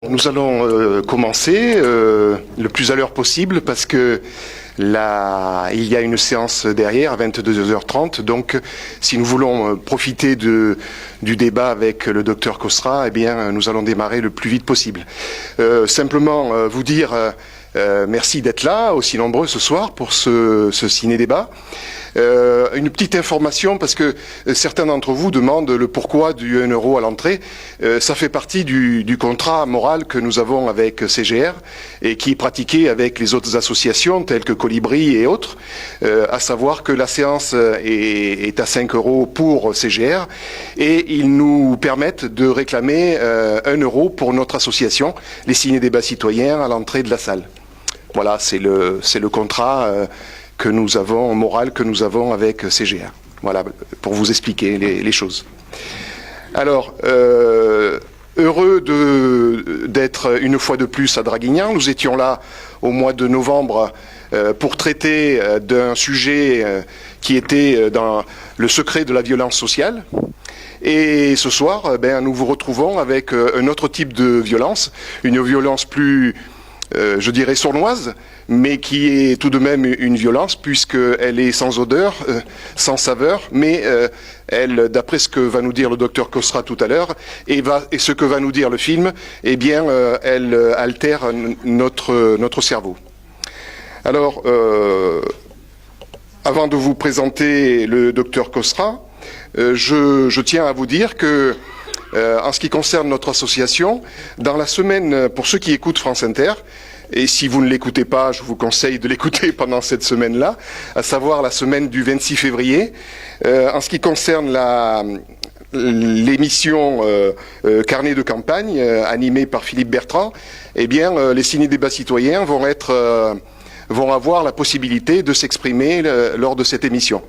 Nous allons commencer le plus à l'heure possible parce que là, il y a une séance derrière à 22h30. Donc, si nous voulons profiter du débat avec le docteur Cosra, eh bien, nous allons démarrer le plus vite possible. Simplement vous dire merci d'être là, aussi nombreux ce soir pour ce ciné-débat. Une petite information parce que certains d'entre vous demandent le pourquoi du 1 euro à l'entrée. Ça fait partie du contrat moral que nous avons avec CGR et qui est pratiqué avec les autres associations telles que Colibri et autres, à savoir que la séance est à 5 euros pour CGR et ils nous permettent de réclamer 1 euro pour notre association, les ciné-débats citoyens, à l'entrée de la salle. Voilà, c'est le contrat que nous avons, moral que nous avons avec CGR. Voilà, pour vous expliquer les choses. Alors, heureux d'être une fois de plus à Draguignan. Nous étions là au mois de novembre pour traiter d'un sujet qui était dans le secret de la violence sociale. Et ce soir, nous vous retrouvons avec un autre type de violence, une violence plus, je dirais, sournoise, mais qui est tout de même une violence puisqu'elle est sans odeur, sans saveur, mais elle, d'après ce que va nous dire le docteur Cosra tout à l'heure, et ce que va nous dire le film, eh bien, elle altère notre cerveau. Alors, avant de vous présenter le docteur Cosra, je tiens à vous dire que en ce qui concerne notre association, dans la semaine, pour ceux qui écoutent France Inter, et si vous ne l'écoutez pas, je vous conseille de l'écouter pendant cette semaine-là, à savoir la semaine du 26 février. En ce qui concerne l'émission Carnet de campagne, animée par Philippe Bertrand, eh bien, les ciné-débats citoyens vont avoir la possibilité de s'exprimer lors de cette émission.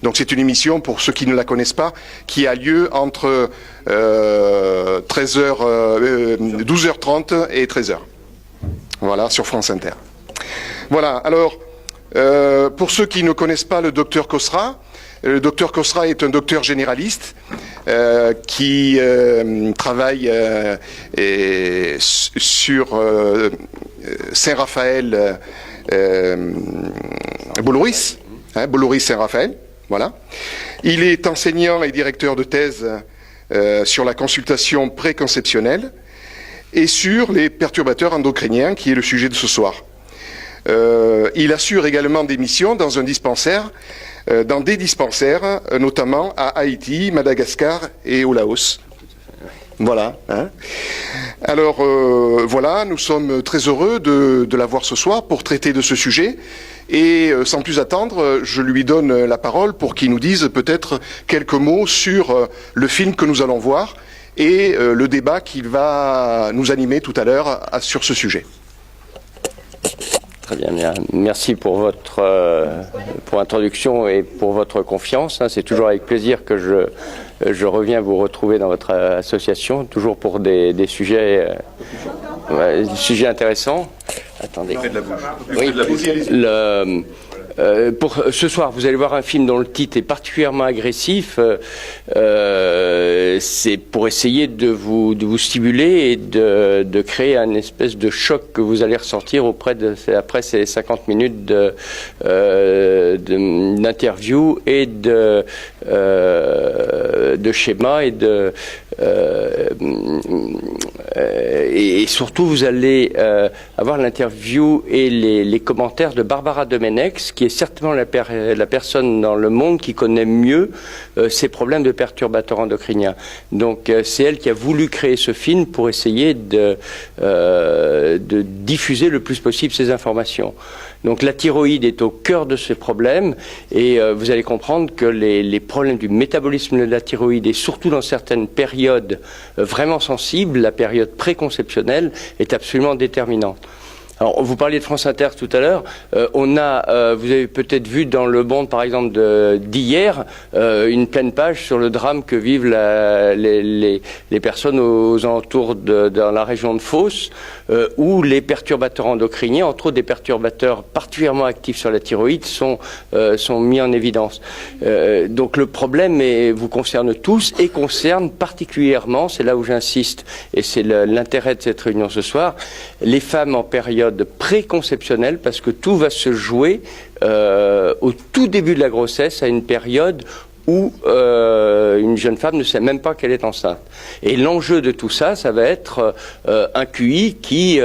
Donc c'est une émission, pour ceux qui ne la connaissent pas, qui a lieu entre 12h30 et 13h. Voilà, sur France Inter. Voilà, alors, pour ceux qui ne connaissent pas le docteur Cosra, le docteur Cosra est un docteur généraliste qui travaille sur Saint-Raphaël, Boulouris, Boulouris-Saint-Raphaël, voilà. Il est enseignant et directeur de thèse sur la consultation préconceptionnelle et sur les perturbateurs endocriniens, qui est le sujet de ce soir. Il assure également des missions dans un dispensaire, dans des dispensaires, notamment à Haïti, Madagascar et au Laos. Voilà. Hein. Alors, voilà, nous sommes très heureux de l'avoir ce soir pour traiter de ce sujet. Et sans plus attendre, je lui donne la parole pour qu'il nous dise peut-être quelques mots sur le film que nous allons voir et le débat qu'il va nous animer tout à l'heure sur ce sujet. Très bien, merci pour votre pour l'introduction et pour votre confiance. C'est toujours avec plaisir que je reviens vous retrouver dans votre association, toujours pour des sujets intéressants. Attendez. Oui. Pour ce soir, vous allez voir un film dont le titre est particulièrement agressif. C'est pour essayer de vous stimuler et de créer un espèce de choc que vous allez ressentir après ces 50 minutes d'interview et de schéma et surtout vous allez avoir l'interview et les commentaires de Barbara Domenex, qui est certainement la personne dans le monde qui connaît mieux ces problèmes de perturbateurs endocriniens. Donc c'est elle qui a voulu créer ce film pour essayer de diffuser le plus possible ces informations. Donc la thyroïde est au cœur de ces problèmes et vous allez comprendre que les problèmes du métabolisme de la thyroïde et surtout dans certaines périodes vraiment sensibles, la période préconceptionnelle est absolument déterminante. Alors, vous parliez de France Inter tout à l'heure. Vous avez peut-être vu dans Le Monde, par exemple, d'hier, une pleine page sur le drame que vivent les personnes aux alentours dans la région de Fos, où les perturbateurs endocriniens, entre autres des perturbateurs particulièrement actifs sur la thyroïde, sont mis en évidence. Donc le problème vous concerne tous et concerne particulièrement, c'est là où j'insiste, et c'est l'intérêt de cette réunion ce soir, les femmes en période préconceptionnelle, parce que tout va se jouer au tout début de la grossesse, à une période où une jeune femme ne sait même pas qu'elle est enceinte. Et l'enjeu de tout ça, ça va être un QI qui,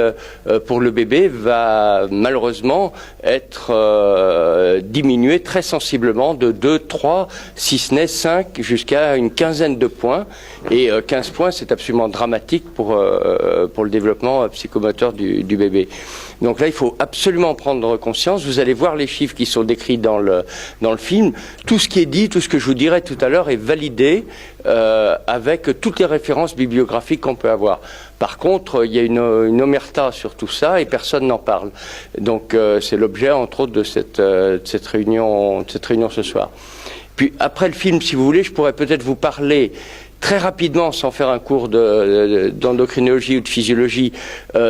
pour le bébé, va malheureusement être diminué très sensiblement de 2, 3, si ce n'est 5, jusqu'à une quinzaine de points. Et 15 points, c'est absolument dramatique pour le développement psychomoteur du bébé. Donc là, il faut absolument prendre conscience. Vous allez voir les chiffres qui sont décrits dans le film. Tout ce qui est dit, tout ce que je vous dirai tout à l'heure est validé avec toutes les références bibliographiques qu'on peut avoir. Par contre, il y a une omerta sur tout ça et personne n'en parle. Donc c'est l'objet, entre autres, de cette réunion ce soir. Puis après le film, si vous voulez, je pourrais peut-être vous parler très rapidement, sans faire un cours d'endocrinologie ou de physiologie,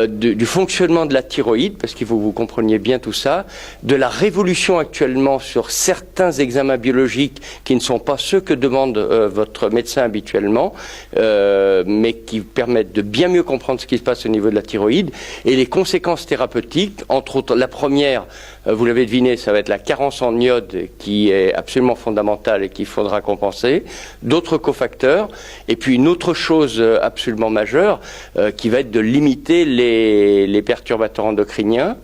du fonctionnement de la thyroïde, parce qu'il faut que vous compreniez bien tout ça, de la révolution actuellement sur certains examens biologiques qui ne sont pas ceux que demande votre médecin habituellement, mais qui permettent de bien mieux comprendre ce qui se passe au niveau de la thyroïde, et les conséquences thérapeutiques, entre autres la première, vous l'avez deviné, ça va être la carence en iode qui est absolument fondamentale et qu'il faudra compenser, d'autres cofacteurs, et puis une autre chose absolument majeure qui va être de limiter les perturbateurs endocriniens.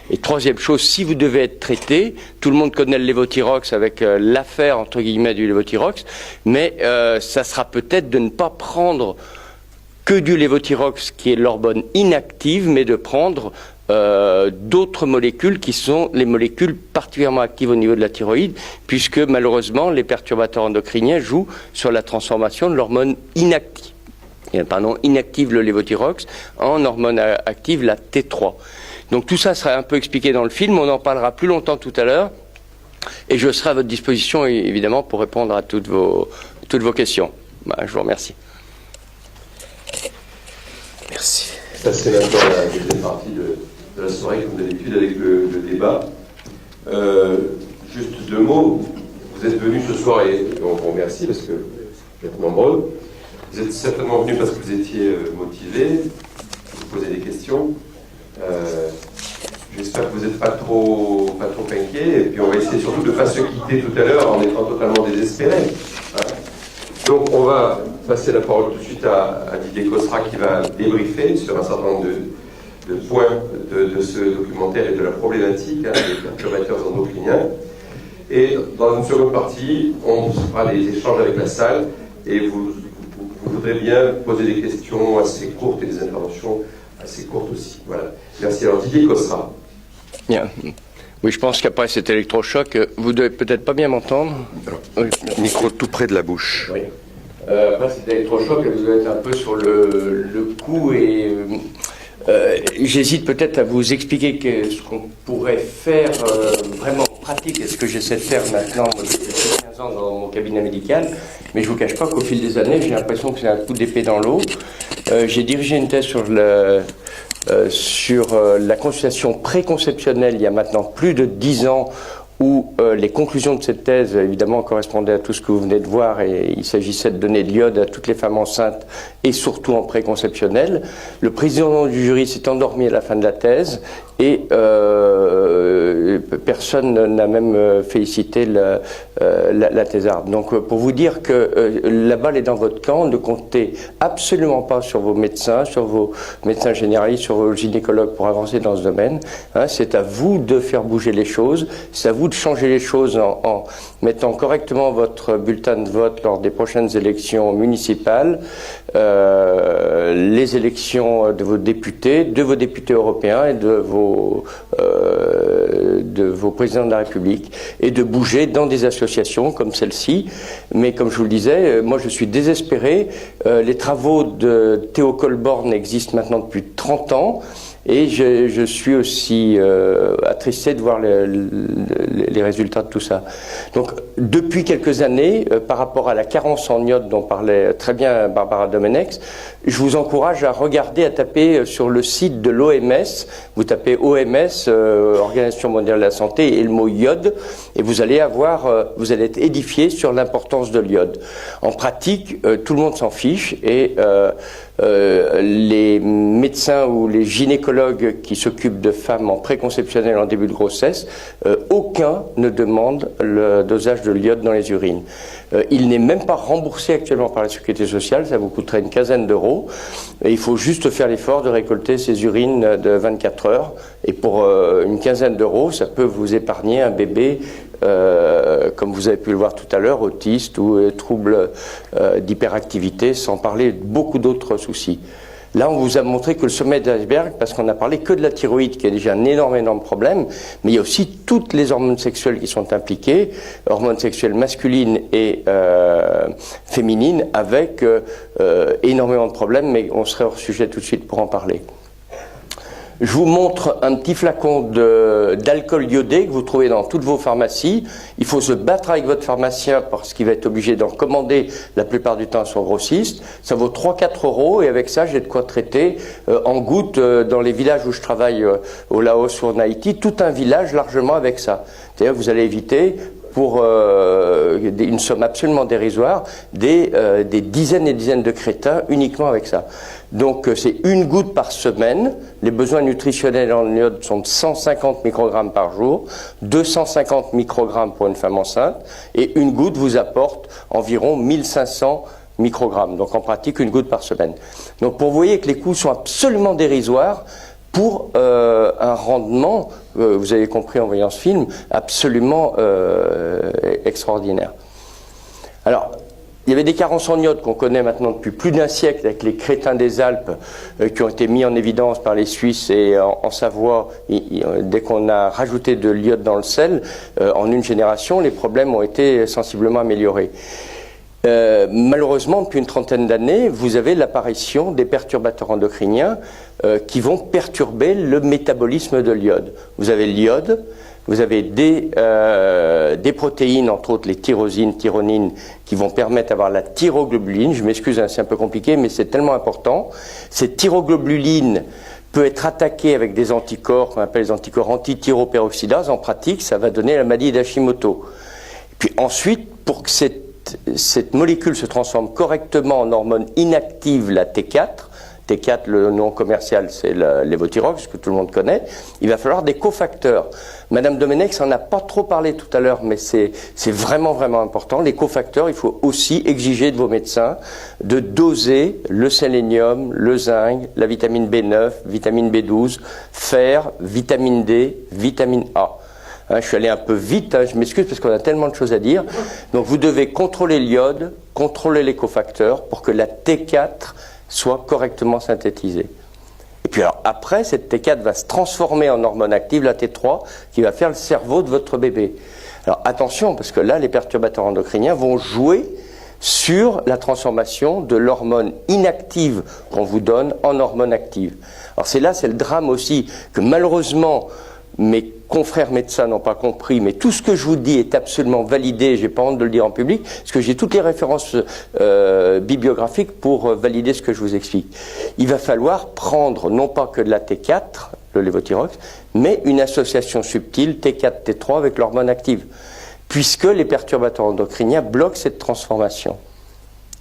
Et troisième chose, si vous devez être traité, tout le monde connaît le lévothyrox avec l'affaire entre guillemets du lévothyrox, mais ça sera peut-être de ne pas prendre que du lévothyrox qui est l'hormone inactive, mais de prendre d'autres molécules qui sont les molécules particulièrement actives au niveau de la thyroïde, puisque malheureusement les perturbateurs endocriniens jouent sur la transformation de l'hormone inactive. Inactive le lévothyrox en hormone active la T3. Donc tout ça sera un peu expliqué dans le film, on en parlera plus longtemps tout à l'heure, et je serai à votre disposition évidemment pour répondre à toutes vos questions. Je vous remercie. Merci. Ça c'est maintenant la deuxième partie de la soirée, comme d'habitude, avec le débat. Juste 2 mots. Vous êtes venus ce soir et on vous remercie parce que vous êtes nombreux. Vous êtes certainement venus parce que vous étiez motivés, vous posez des questions. J'espère que vous n'êtes pas trop inquiets. Et puis on va essayer surtout de ne pas se quitter tout à l'heure en étant totalement désespérés. Donc on va passer la parole tout de suite à Didier Cosra qui va débriefer sur un certain nombre de points de ce documentaire et de la problématique des perturbateurs endocriniens. Et dans une seconde partie, on fera des échanges avec la salle et vous voudrez bien poser des questions assez courtes et des interventions assez courtes aussi. Voilà. Merci. Alors Didier Cosra. Bien. Oui, je pense qu'après cet électrochoc, vous devez peut-être pas bien m'entendre. Micro tout près de la bouche. Oui. Après cet électrochoc, vous êtes un peu sur le coup et j'hésite peut-être à vous expliquer ce qu'on pourrait faire vraiment pratique, et ce que j'essaie de faire maintenant depuis 15 ans dans mon cabinet médical, mais je ne vous cache pas qu'au fil des années, j'ai l'impression que c'est un coup d'épée dans l'eau. J'ai dirigé une thèse sur la consultation préconceptionnelle il y a maintenant plus de 10 ans, où les conclusions de cette thèse, évidemment, correspondaient à tout ce que vous venez de voir, et il s'agissait de donner de l'iode à toutes les femmes enceintes, et surtout en préconceptionnel. Le président du jury s'est endormi à la fin de la thèse, et personne n'a même félicité la thésarde. Donc pour vous dire que la balle est dans votre camp, ne comptez absolument pas sur vos médecins généralistes, sur vos gynécologues pour avancer dans ce domaine. C'est à vous de faire bouger les choses, c'est à vous de changer les choses en mettant correctement votre bulletin de vote lors des prochaines élections municipales, les élections de vos députés européens et de vos vos présidents de la République et de bouger dans des associations comme celle-ci. Mais comme je vous le disais, moi je suis désespéré. Les travaux de Théo Colborne existent maintenant depuis 30 ans. Et je suis aussi attristé de voir les résultats de tout ça. Donc, depuis quelques années, par rapport à la carence en iode dont parlait très bien Barbara Domenech, je vous encourage à regarder, à taper sur le site de l'OMS. Vous tapez OMS, Organisation mondiale de la santé, et le mot iode, et vous allez vous allez être édifié sur l'importance de l'iode. En pratique, tout le monde s'en fiche, et les médecins ou les gynécologues qui s'occupent de femmes en préconceptionnel en début de grossesse, aucun ne demande le dosage de l'iode dans les urines. Il n'est même pas remboursé actuellement par la Sécurité sociale, ça vous coûterait une quinzaine d'euros, et il faut juste faire l'effort de récolter ces urines de 24 heures, et pour une quinzaine d'euros, ça peut vous épargner un bébé comme vous avez pu le voir tout à l'heure, autiste ou troubles d'hyperactivité, sans parler de beaucoup d'autres soucis. Là, on vous a montré que le sommet de l'iceberg, parce qu'on n'a parlé que de la thyroïde, qui est déjà un énorme problème, mais il y a aussi toutes les hormones sexuelles qui sont impliquées, hormones sexuelles masculines et féminines, avec énormément de problèmes, mais on serait hors sujet tout de suite pour en parler. Je vous montre un petit flacon d'alcool iodé que vous trouvez dans toutes vos pharmacies. Il faut se battre avec votre pharmacien parce qu'il va être obligé d'en commander la plupart du temps à son grossiste. Ça vaut 3-4 euros et avec ça, j'ai de quoi traiter en gouttes dans les villages où je travaille au Laos ou en Haïti, tout un village largement avec ça. C'est-à-dire que vous allez éviter pour une somme absolument dérisoire des dizaines et dizaines de crétins uniquement avec ça. Donc c'est une goutte par semaine. Les besoins nutritionnels en iode sont de 150 microgrammes par jour, 250 microgrammes pour une femme enceinte, et une goutte vous apporte environ 1500 microgrammes. Donc en pratique, une goutte par semaine. Donc pour vous voyez que les coûts sont absolument dérisoires pour un rendement, vous avez compris en voyant ce film, absolument extraordinaire. Alors, il y avait des carences en iode qu'on connaît maintenant depuis plus d'un siècle avec les crétins des Alpes qui ont été mis en évidence par les Suisses et en Savoie. Dès qu'on a rajouté de l'iode dans le sel, en une génération, les problèmes ont été sensiblement améliorés. Malheureusement, depuis une trentaine d'années, vous avez l'apparition des perturbateurs endocriniens qui vont perturber le métabolisme de l'iode. Vous avez l'iode, vous avez des protéines, entre autres les tyrosines, tyronines, qui vont permettre d'avoir la thyroglobuline. Je m'excuse, hein, c'est un peu compliqué, mais c'est tellement important. Cette thyroglobuline peut être attaquée avec des anticorps, qu'on appelle les anticorps anti-thyroperoxydase. En pratique, ça va donner la maladie d'Hashimoto. Puis ensuite, pour que cette molécule se transforme correctement en hormone inactive, la T4, T4, le nom commercial, c'est l'évothyrox, que tout le monde connaît. Il va falloir des cofacteurs. Madame Domenech n'en a pas trop parlé tout à l'heure, mais c'est vraiment important. Les cofacteurs, il faut aussi exiger de vos médecins de doser le sélénium, le zinc, la vitamine B9, vitamine B12, fer, vitamine D, vitamine A. Hein, je suis allé un peu vite, hein, je m'excuse parce qu'on a tellement de choses à dire. Donc vous devez contrôler l'iode, contrôler les cofacteurs pour que la T4 soit correctement synthétisée. Et puis alors après, cette T4 va se transformer en hormone active, la T3, qui va faire le cerveau de votre bébé. Alors attention, parce que là, les perturbateurs endocriniens vont jouer sur la transformation de l'hormone inactive qu'on vous donne en hormone active. Alors c'est le drame aussi, que malheureusement, mes confrères médecins n'ont pas compris, mais tout ce que je vous dis est absolument validé, j'ai pas honte de le dire en public, parce que j'ai toutes les références bibliographiques pour valider ce que je vous explique. Il va falloir prendre non pas que de la T4, le lévothyrox, mais une association subtile T4, T3 avec l'hormone active, puisque les perturbateurs endocriniens bloquent cette transformation.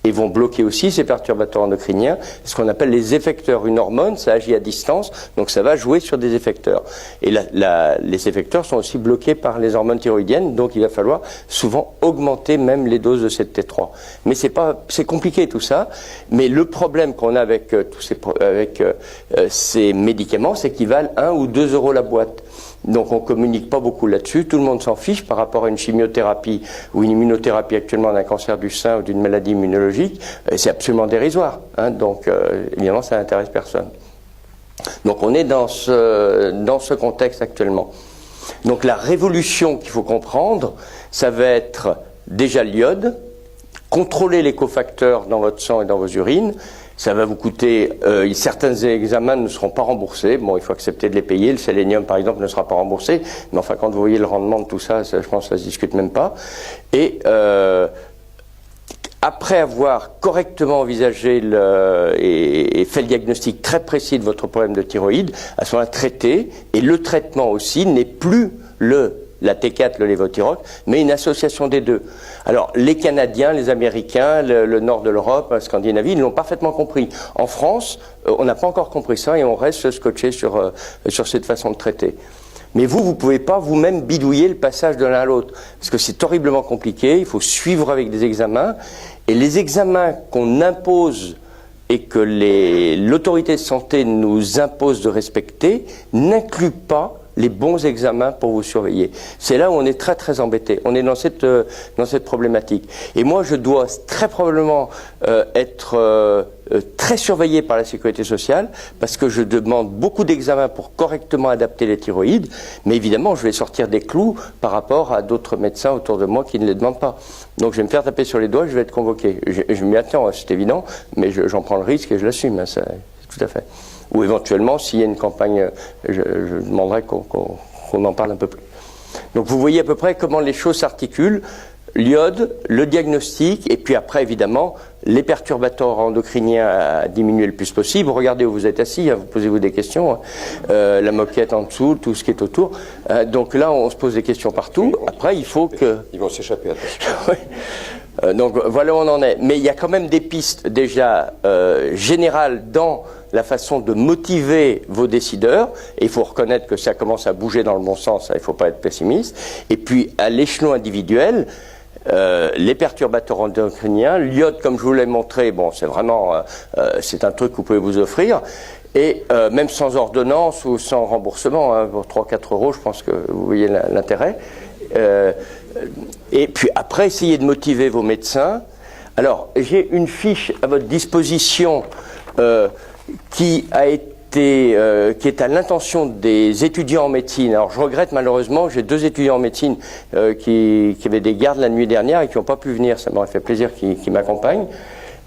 Et vont bloquer aussi ces perturbateurs endocriniens, ce qu'on appelle les effecteurs. Une hormone, ça agit à distance, donc ça va jouer sur des effecteurs. Et les effecteurs sont aussi bloqués par les hormones thyroïdiennes, donc il va falloir souvent augmenter même les doses de cette T3. Mais c'est compliqué tout ça, mais le problème qu'on a avec ces médicaments, c'est qu'ils valent 1 ou 2 euros la boîte. Donc on ne communique pas beaucoup là-dessus, tout le monde s'en fiche par rapport à une chimiothérapie ou une immunothérapie actuellement d'un cancer du sein ou d'une maladie immunologique, c'est absolument dérisoire, hein, donc évidemment ça n'intéresse personne. Donc on est dans ce contexte actuellement. Donc la révolution qu'il faut comprendre, ça va être déjà l'iode, contrôler les cofacteurs dans votre sang et dans vos urines. Ça va vous coûter, certains examens ne seront pas remboursés, bon il faut accepter de les payer, le sélénium par exemple ne sera pas remboursé, mais enfin quand vous voyez le rendement de tout ça, je pense que ça se discute même pas. Et après avoir correctement envisagé et fait le diagnostic très précis de votre problème de thyroïde, à ce moment-là traité, et le traitement aussi n'est plus la T4, le lévothyrox, mais une association des deux. Alors, les Canadiens, les Américains, le nord de l'Europe, la Scandinavie, ils l'ont parfaitement compris. En France, on n'a pas encore compris ça et on reste scotché sur cette façon de traiter. Mais vous pouvez pas vous-même bidouiller le passage de l'un à l'autre, parce que c'est horriblement compliqué, il faut suivre avec des examens, et les examens qu'on impose et que l'autorité de santé nous impose de respecter n'incluent pas les bons examens pour vous surveiller. C'est là où on est très très embêté. On est dans cette problématique. Et moi, je dois très probablement être très surveillé par la sécurité sociale parce que je demande beaucoup d'examens pour correctement adapter les thyroïdes. Mais évidemment, je vais sortir des clous par rapport à d'autres médecins autour de moi qui ne les demandent pas. Donc, je vais me faire taper sur les doigts, je vais être convoqué. Je m'y attends, c'est évident, mais j'en prends le risque et je l'assume. Hein, tout à fait. Ou éventuellement, s'il y a une campagne, je demanderai qu'on en parle un peu plus. Donc vous voyez à peu près comment les choses s'articulent. L'iode, le diagnostic, et puis après, évidemment, les perturbateurs endocriniens à diminuer le plus possible. Regardez où vous êtes assis, hein, vous posez-vous des questions. Hein. La moquette en dessous, tout ce qui est autour. Donc là, on se pose des questions partout. Après, il faut que... Ils vont s'échapper, attention. Oui. Donc voilà où on en est. Mais il y a quand même des pistes déjà générales dans la façon de motiver vos décideurs, et il faut reconnaître que ça commence à bouger dans le bon sens, il ne faut pas être pessimiste. Et puis à l'échelon individuel, les perturbateurs endocriniens, l'iode comme je vous l'ai montré, bon c'est vraiment, c'est un truc que vous pouvez vous offrir, et même sans ordonnance ou sans remboursement, hein, pour 3-4 euros, je pense que vous voyez l'intérêt. Et puis après, essayez de motiver vos médecins. Alors, j'ai une fiche à votre disposition qui est à l'intention des étudiants en médecine. Alors, je regrette malheureusement, j'ai 2 étudiants en médecine qui avaient des gardes la nuit dernière et qui n'ont pas pu venir. Ça m'aurait fait plaisir qu'ils m'accompagnent.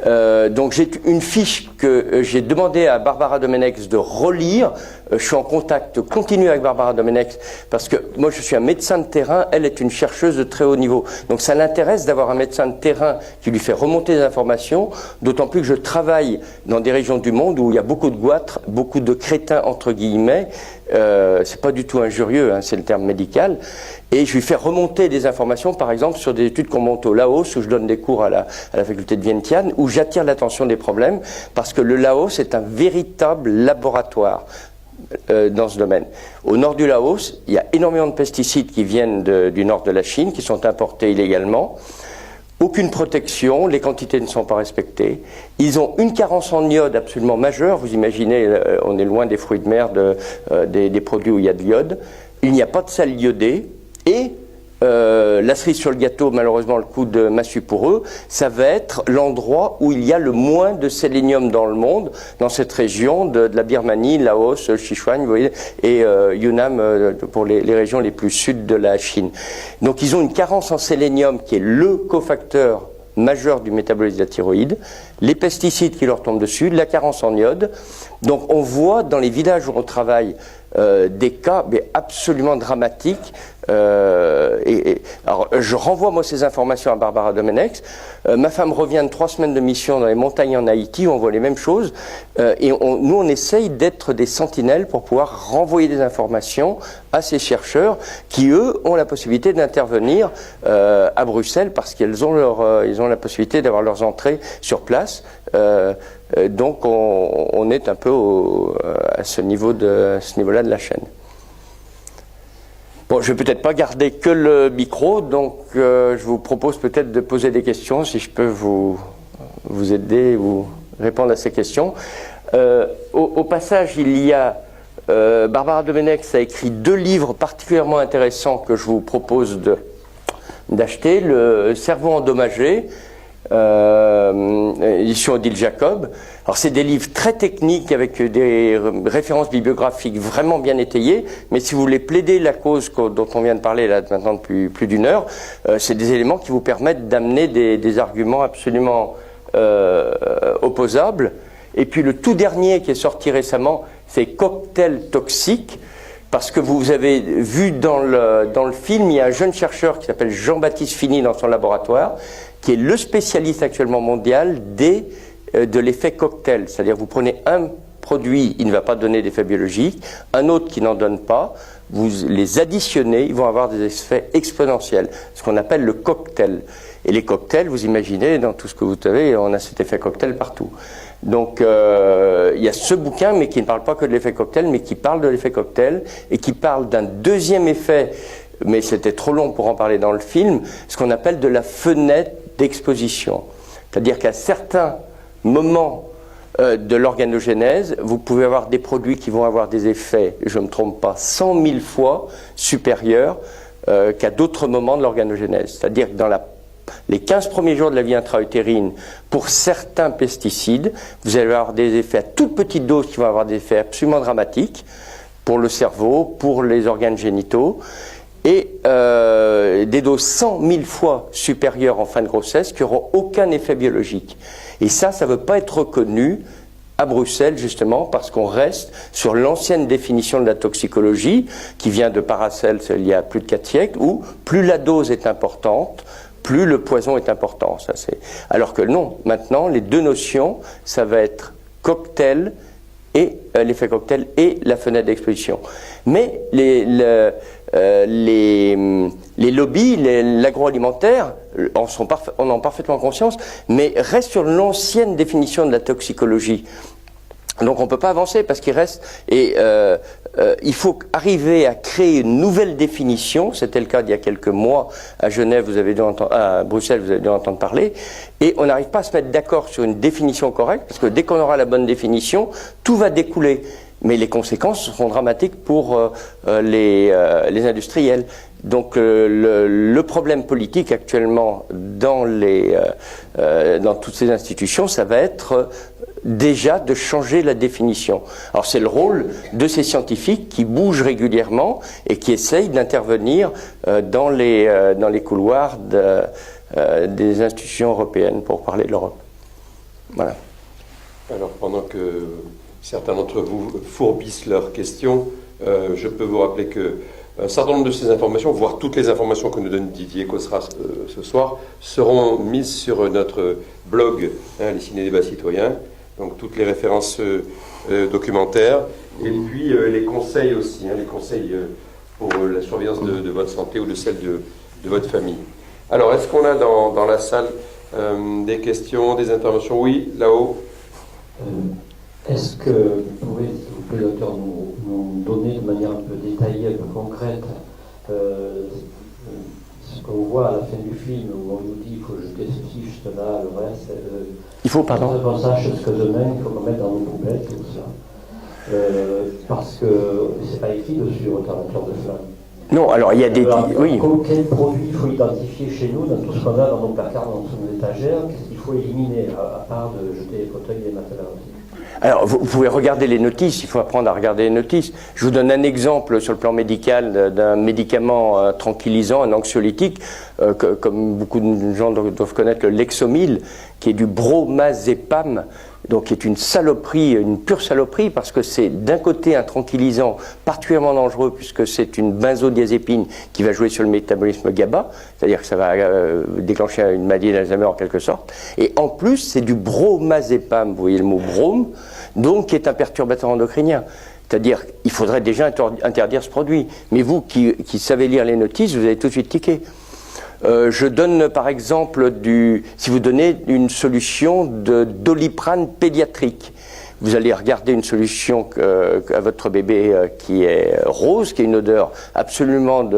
Donc j'ai une fiche que j'ai demandé à Barbara Domenex de relire. Je suis en contact continu avec Barbara Domenex parce que moi je suis un médecin de terrain, elle est une chercheuse de très haut niveau. Donc ça l'intéresse d'avoir un médecin de terrain qui lui fait remonter des informations, d'autant plus que je travaille dans des régions du monde où il y a beaucoup de goitres, beaucoup de crétins entre guillemets. C'est pas du tout injurieux, hein, c'est le terme médical. Et je lui fais remonter des informations, par exemple, sur des études qu'on monte au Laos, où je donne des cours à la faculté de Vientiane, où j'attire l'attention des problèmes, parce que le Laos est un véritable laboratoire dans ce domaine. Au nord du Laos, il y a énormément de pesticides qui viennent du nord de la Chine, qui sont importés illégalement. Aucune protection, les quantités ne sont pas respectées. Ils ont une carence en iode absolument majeure. Vous imaginez, on est loin des fruits de mer, des produits où il y a de l'iode. Il n'y a pas de sel iodé. Et la cerise sur le gâteau, malheureusement le coup de massue pour eux, ça va être l'endroit où il y a le moins de sélénium dans le monde, dans cette région de la Birmanie, Laos, Sichuan, vous voyez, et Yunnan pour les régions les plus sud de la Chine. Donc ils ont une carence en sélénium qui est le cofacteur majeur du métabolisme de la thyroïde, les pesticides qui leur tombent dessus, la carence en iode. Donc on voit dans les villages où on travaille des cas mais absolument dramatiques. Alors, je renvoie moi ces informations à Barbara Domenex. Ma femme revient de 3 semaines de mission dans les montagnes en Haïti où on voit les mêmes choses. Et nous, on essaye d'être des sentinelles pour pouvoir renvoyer des informations à ces chercheurs qui, eux, ont la possibilité d'intervenir à Bruxelles parce qu'ils ont ils ont la possibilité d'avoir leurs entrées sur place. Donc, on est un peu à ce niveau-là de la chaîne. Bon, je vais peut-être pas garder que le micro, donc je vous propose peut-être de poser des questions, si je peux vous aider ou répondre à ces questions. Au passage, il y a Barbara Domenex a écrit 2 livres particulièrement intéressants que je vous propose d'acheter. Le cerveau endommagé édition Odile Jacob. Alors c'est des livres très techniques avec des références bibliographiques vraiment bien étayées, mais si vous voulez plaider la cause dont on vient de parler là maintenant depuis plus d'une heure, c'est des éléments qui vous permettent d'amener des arguments absolument opposables. Et puis le tout dernier qui est sorti récemment, c'est Cocktail toxique, parce que vous avez vu dans le film, il y a un jeune chercheur qui s'appelle Jean-Baptiste Fini dans son laboratoire, qui est le spécialiste actuellement mondial de l'effet cocktail. C'est-à-dire vous prenez un produit, il ne va pas donner d'effet biologique, un autre qui n'en donne pas, vous les additionnez, ils vont avoir des effets exponentiels, ce qu'on appelle le cocktail. Et les cocktails, vous imaginez, dans tout ce que vous savez, on a cet effet cocktail partout. Donc il y a ce bouquin, mais qui ne parle pas que de l'effet cocktail, mais qui parle de l'effet cocktail, et qui parle d'un deuxième effet, mais c'était trop long pour en parler dans le film, ce qu'on appelle de la fenêtre d'exposition. C'est-à-dire qu'à certains moments de l'organogénèse, vous pouvez avoir des produits qui vont avoir des effets, je ne me trompe pas, 100 000 fois supérieurs qu'à d'autres moments de l'organogénèse. C'est-à-dire que dans les 15 premiers jours de la vie intra-utérine, pour certains pesticides, vous allez avoir des effets à toute petite dose qui vont avoir des effets absolument dramatiques pour le cerveau, pour les organes génitaux, et des doses 100 000 fois supérieures en fin de grossesse qui n'auront aucun effet biologique. Et ça ne veut pas être reconnu à Bruxelles, justement, parce qu'on reste sur l'ancienne définition de la toxicologie, qui vient de Paracels il y a plus de 4 siècles, où plus la dose est importante, plus le poison est important. Alors que non, maintenant, les deux notions, ça va être cocktail et l'effet cocktail et la fenêtre d'exposition. Mais les lobbies, l'agroalimentaire, en ont parfaitement conscience, mais restent sur l'ancienne définition de la toxicologie. Donc on ne peut pas avancer parce qu'il reste... Et il faut arriver à créer une nouvelle définition. C'était le cas d'il y a quelques mois à Genève, à Bruxelles, vous avez dû entendre parler. Et on n'arrive pas à se mettre d'accord sur une définition correcte, parce que dès qu'on aura la bonne définition, tout va découler. Mais les conséquences seront dramatiques pour les industriels. Donc le problème politique actuellement dans toutes ces institutions, ça va être déjà de changer la définition. Alors c'est le rôle de ces scientifiques qui bougent régulièrement et qui essayent d'intervenir dans les couloirs des institutions européennes pour parler de l'Europe. Voilà. Alors pendant que certains d'entre vous fourbissent leurs questions, je peux vous rappeler que un certain nombre de ces informations, voire toutes les informations que nous donne Didier Cosra ce soir, seront mises sur notre blog, les ciné-débats citoyens, donc toutes les références documentaires, et puis les conseils aussi, les conseils pour la surveillance de votre santé ou de celle de votre famille. Alors, est-ce qu'on a dans la salle des questions, des interventions? Oui, là-haut. Est-ce que vous pouvez, s'il vous plaît, docteur, nous donner de manière un peu détaillée, un peu concrète, ce qu'on voit à la fin du film, où on nous dit qu'il faut jeter ceci, juste là, le reste, il faut, pardon, qu'on sache ce que demain, il faut qu'on mette dans nos poubelles, tout ça. Parce que c'est pas écrit dessus, retardateur de flamme. Non, alors il y a des... oui. Quel produit il faut identifier chez nous, dans tout ce qu'on a dans nos placards, dans nos étagères, qu'est-ce qu'il faut éliminer, à part de jeter les fauteuils et les matelas aussi? Alors, vous pouvez regarder les notices, il faut apprendre à regarder les notices. Je vous donne un exemple sur le plan médical d'un médicament tranquillisant, un anxiolytique, comme beaucoup de gens doivent connaître, le Lexomil, qui est du bromazépam, donc qui est une saloperie, une pure saloperie, parce que c'est d'un côté un tranquillisant particulièrement dangereux, puisque c'est une benzodiazépine qui va jouer sur le métabolisme GABA, c'est-à-dire que ça va déclencher une maladie d'Alzheimer en quelque sorte, et en plus c'est du bromazépam, vous voyez le mot brome, donc qui est un perturbateur endocrinien. C'est-à-dire qu'il faudrait déjà interdire ce produit. Mais vous qui savez lire les notices, vous allez tout de suite tiquer. Je donne par exemple si vous donnez une solution de Doliprane pédiatrique, vous allez regarder une solution à votre bébé qui est rose, qui a une odeur absolument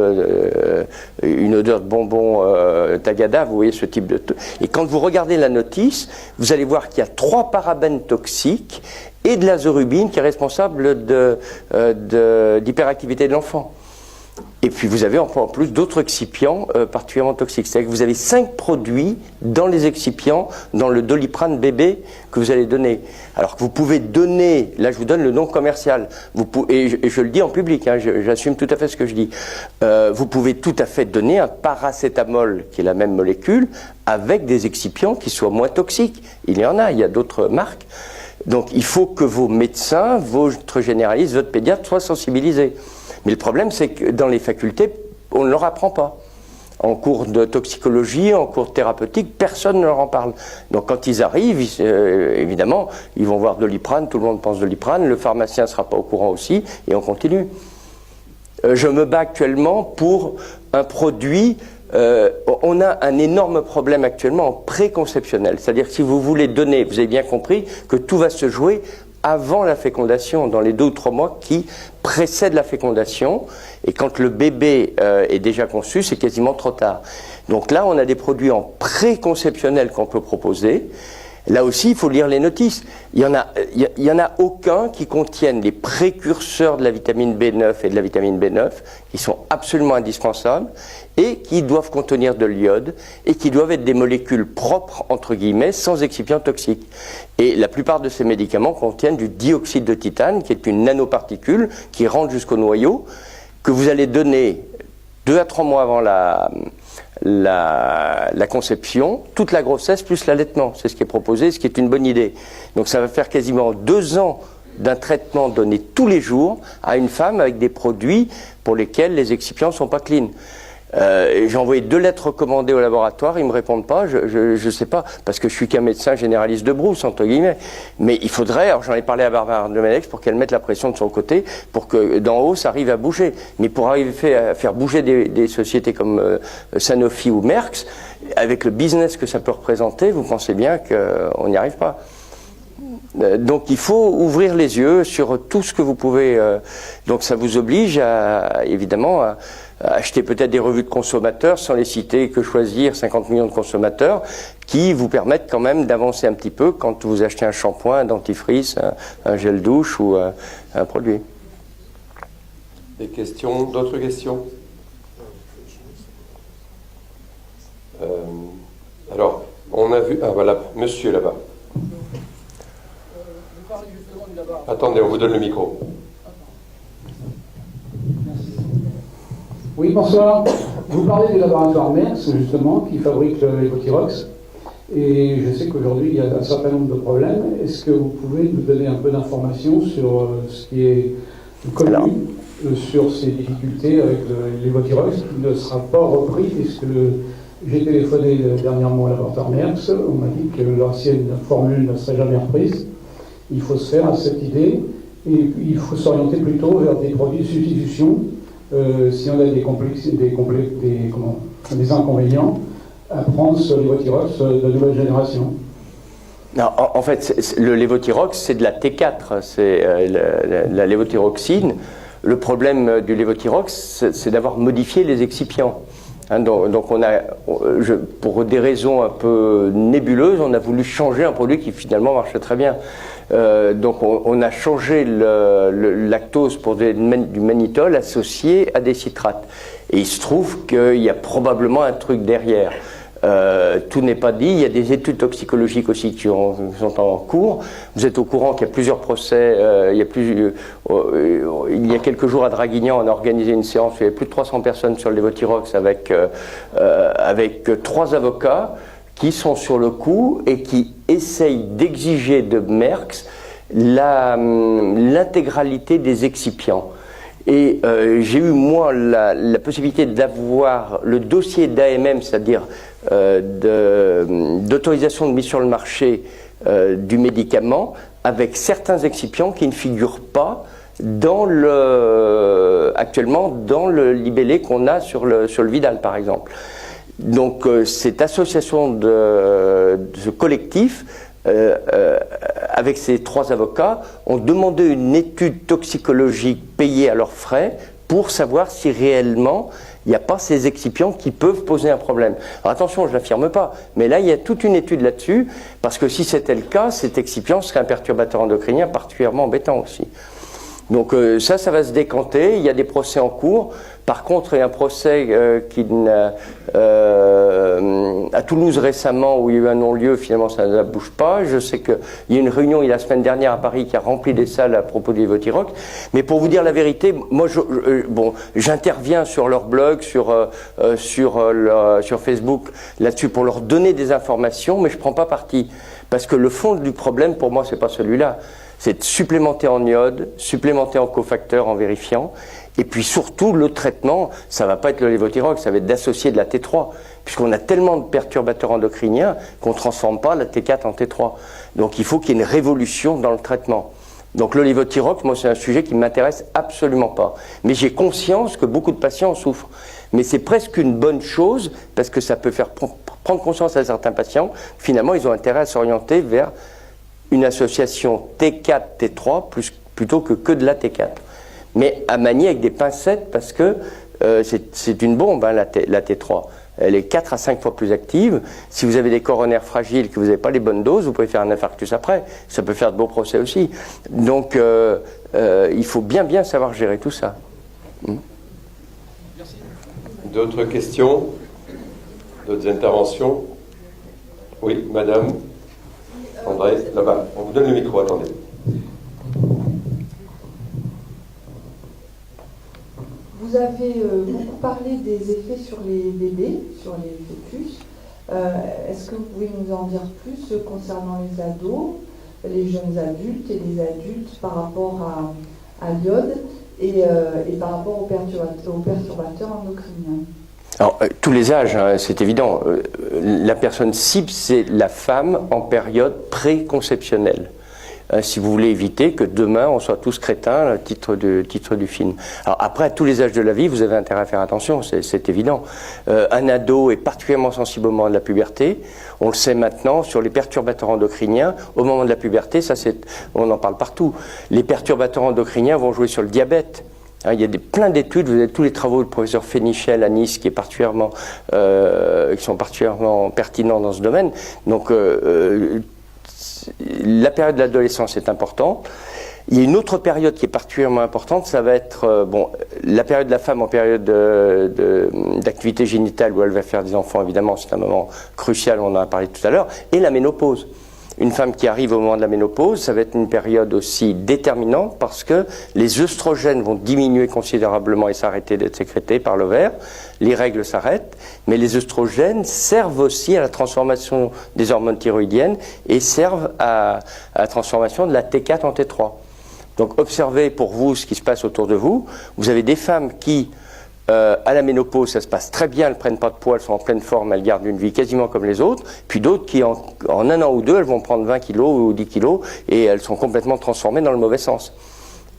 une odeur de bonbon Tagada, vous voyez ce type de... Et quand vous regardez la notice, vous allez voir qu'il y a 3 parabènes toxiques et de l'azorubine qui est responsable d'hyperactivité de l'enfant. Et puis vous avez en plus d'autres excipients particulièrement toxiques. C'est-à-dire que vous avez 5 produits dans les excipients, dans le Doliprane bébé que vous allez donner. Alors que vous pouvez donner, là je vous donne le nom commercial, et je le dis en public, hein, j'assume tout à fait ce que je dis. Vous pouvez tout à fait donner un paracétamol, qui est la même molécule, avec des excipients qui soient moins toxiques. Il y en a, il y a d'autres marques. Donc il faut que vos médecins, votre généraliste, votre pédiatre soient sensibilisés. Mais le problème, c'est que dans les facultés, on ne leur apprend pas. En cours de toxicologie, en cours thérapeutique, personne ne leur en parle. Donc quand ils arrivent, évidemment, ils vont voir Doliprane, tout le monde pense Doliprane, le pharmacien ne sera pas au courant aussi, et on continue. Je me bats actuellement pour un produit. On a un énorme problème actuellement en préconceptionnel. C'est-à-dire que si vous voulez donner, vous avez bien compris que tout va se jouer avant la fécondation, dans les 2 ou 3 mois qui précèdent la fécondation. Et quand le bébé est déjà conçu, c'est quasiment trop tard. Donc là, on a des produits en préconceptionnel qu'on peut proposer. Là aussi, il faut lire les notices. Il y en a aucun qui contiennent les précurseurs de la vitamine B9 et de la vitamine B9, qui sont absolument indispensables, et qui doivent contenir de l'iode, et qui doivent être des molécules propres, entre guillemets, sans excipients toxiques. Et la plupart de ces médicaments contiennent du dioxyde de titane, qui est une nanoparticule qui rentre jusqu'au noyau, que vous allez donner 2 à 3 mois avant la conception, toute la grossesse plus l'allaitement. C'est ce qui est proposé, ce qui est une bonne idée. Donc ça va faire quasiment 2 ans d'un traitement donné tous les jours à une femme avec des produits pour lesquels les excipients ne sont pas clean. J'ai envoyé 2 lettres recommandées au laboratoire, ils ne me répondent pas, je sais pas, parce que je suis qu'un médecin généraliste de brousse, entre guillemets. Mais il faudrait, alors j'en ai parlé à Barbara Domenech pour qu'elle mette la pression de son côté, pour que d'en haut ça arrive à bouger. Mais pour arriver à faire bouger des sociétés comme Sanofi ou Merck, avec le business que ça peut représenter, vous pensez bien qu'on n'y arrive pas. Donc il faut ouvrir les yeux sur tout ce que vous pouvez. Donc ça vous oblige évidemment à acheter peut-être des revues de consommateurs, sans les citer, que choisir 50 millions de consommateurs, qui vous permettent quand même d'avancer un petit peu quand vous achetez un shampoing, un dentifrice, un gel douche ou un produit. Des questions, d'autres questions? Alors, on a vu... Ah voilà, monsieur là-bas. Attendez, on vous donne le micro. Oui, bonsoir. Vous parlez du laboratoire Merck, justement, qui fabrique le Levothyrox. Et je sais qu'aujourd'hui, il y a un certain nombre de problèmes. Est-ce que vous pouvez nous donner un peu d'informations sur ce qui est connu sur ces difficultés avec le Levothyrox, qui ne sera pas repris, puisque j'ai téléphoné dernièrement au laboratoire Merck. On m'a dit que l'ancienne formule ne serait jamais reprise. Il faut se faire à cette idée, et il faut s'orienter plutôt vers des produits de substitution. Si on a des inconvénients, à prendre ce Levothyrox de nouvelle génération. Non, en fait, le Levothyrox, c'est de la T4, c'est la lévothyroxine. Le problème du Levothyrox, c'est d'avoir modifié les excipients. Hein, donc pour des raisons un peu nébuleuses, on a voulu changer un produit qui finalement marchait très bien. Donc on a changé le lactose pour du mannitol associé à des citrates. Et il se trouve qu'il y a probablement un truc derrière. Tout n'est pas dit, il y a des études toxicologiques aussi qui sont en cours. Vous êtes au courant qu'il y a plusieurs procès, il y a quelques jours à Draguignan, on a organisé une séance où il y avait plus de 300 personnes sur le Levothyrox avec 3 avocats qui sont sur le coup et qui essayent d'exiger de Merck l'intégralité des excipients. Et j'ai eu, moi, la possibilité d'avoir le dossier d'AMM, c'est-à-dire d'autorisation de mise sur le marché du médicament, avec certains excipients qui ne figurent pas actuellement dans le libellé qu'on a sur le Vidal, par exemple. Donc cette association de ce collectif, avec ces 3 avocats, ont demandé une étude toxicologique payée à leurs frais pour savoir si réellement il n'y a pas ces excipients qui peuvent poser un problème. Alors attention, je ne l'affirme pas, mais là il y a toute une étude là-dessus, parce que si c'était le cas, cet excipient serait un perturbateur endocrinien particulièrement embêtant aussi. Donc ça va se décanter. Il y a des procès en cours. Par contre, il y a un procès à Toulouse récemment où il y a eu un non-lieu, finalement ça ne bouge pas. Je sais qu'il y a une réunion la semaine dernière à Paris qui a rempli des salles à propos du Levotirox. Mais pour vous dire la vérité, moi j'interviens sur leur blog, sur Facebook là-dessus pour leur donner des informations, mais je ne prends pas parti. Parce que le fond du problème pour moi, c'est pas celui-là. C'est de supplémenter en iode, supplémenter en cofacteurs en vérifiant. Et puis surtout, le traitement, ça ne va pas être le Levotirox, ça va être d'associer de la T3. Puisqu'on a tellement de perturbateurs endocriniens qu'on ne transforme pas la T4 en T3. Donc il faut qu'il y ait une révolution dans le traitement. Donc le Levotirox, moi c'est un sujet qui ne m'intéresse absolument pas. Mais j'ai conscience que beaucoup de patients en souffrent. Mais c'est presque une bonne chose, parce que ça peut faire prendre conscience à certains patients, finalement ils ont intérêt à s'orienter vers une association T4-T3 plutôt que de la T4. Mais à manier avec des pincettes parce que c'est une bombe, hein, la T3. Elle est 4 à 5 fois plus active. Si vous avez des coronaires fragiles, que vous n'avez pas les bonnes doses, vous pouvez faire un infarctus après. Ça peut faire de beaux procès aussi. Donc il faut bien savoir gérer tout ça. Merci. D'autres questions? D'autres interventions? Oui, madame. André, là-bas. On vous donne le micro, attendez. Vous avez beaucoup parlé des effets sur les bébés, sur les fœtus. Est-ce que vous pouvez nous en dire plus concernant les ados, les jeunes adultes et les adultes par rapport à l'iode et par rapport aux perturbateurs endocriniens? Alors, tous les âges, hein, c'est évident. La personne cible, c'est la femme en période préconceptionnelle. Si vous voulez éviter que demain on soit tous crétins, le titre du film. Alors après, à tous les âges de la vie, vous avez intérêt à faire attention, c'est évident. Un ado est particulièrement sensible au moment de la puberté. On le sait maintenant sur les perturbateurs endocriniens. Au moment de la puberté, on en parle partout. Les perturbateurs endocriniens vont jouer sur le diabète. Il y a plein d'études, vous avez tous les travaux du professeur Fénichel à Nice qui sont particulièrement pertinents dans ce domaine. Donc la période de l'adolescence est importante. Il y a une autre période qui est particulièrement importante, ça va être la période de la femme en période d'activité génitale où elle va faire des enfants, évidemment, c'est un moment crucial, on en a parlé tout à l'heure, et la ménopause. Une femme qui arrive au moment de la ménopause, ça va être une période aussi déterminante parce que les œstrogènes vont diminuer considérablement et s'arrêter d'être sécrétés par l'ovaire. Les règles s'arrêtent, mais les œstrogènes servent aussi à la transformation des hormones thyroïdiennes et servent à la transformation de la T4 en T3. Donc observez pour vous ce qui se passe autour de vous. Vous avez des femmes qui, à la ménopause, ça se passe très bien, elles ne prennent pas de poids, elles sont en pleine forme, elles gardent une vie quasiment comme les autres, puis d'autres qui, en un an ou deux, elles vont prendre 20 kilos ou 10 kilos et elles sont complètement transformées dans le mauvais sens.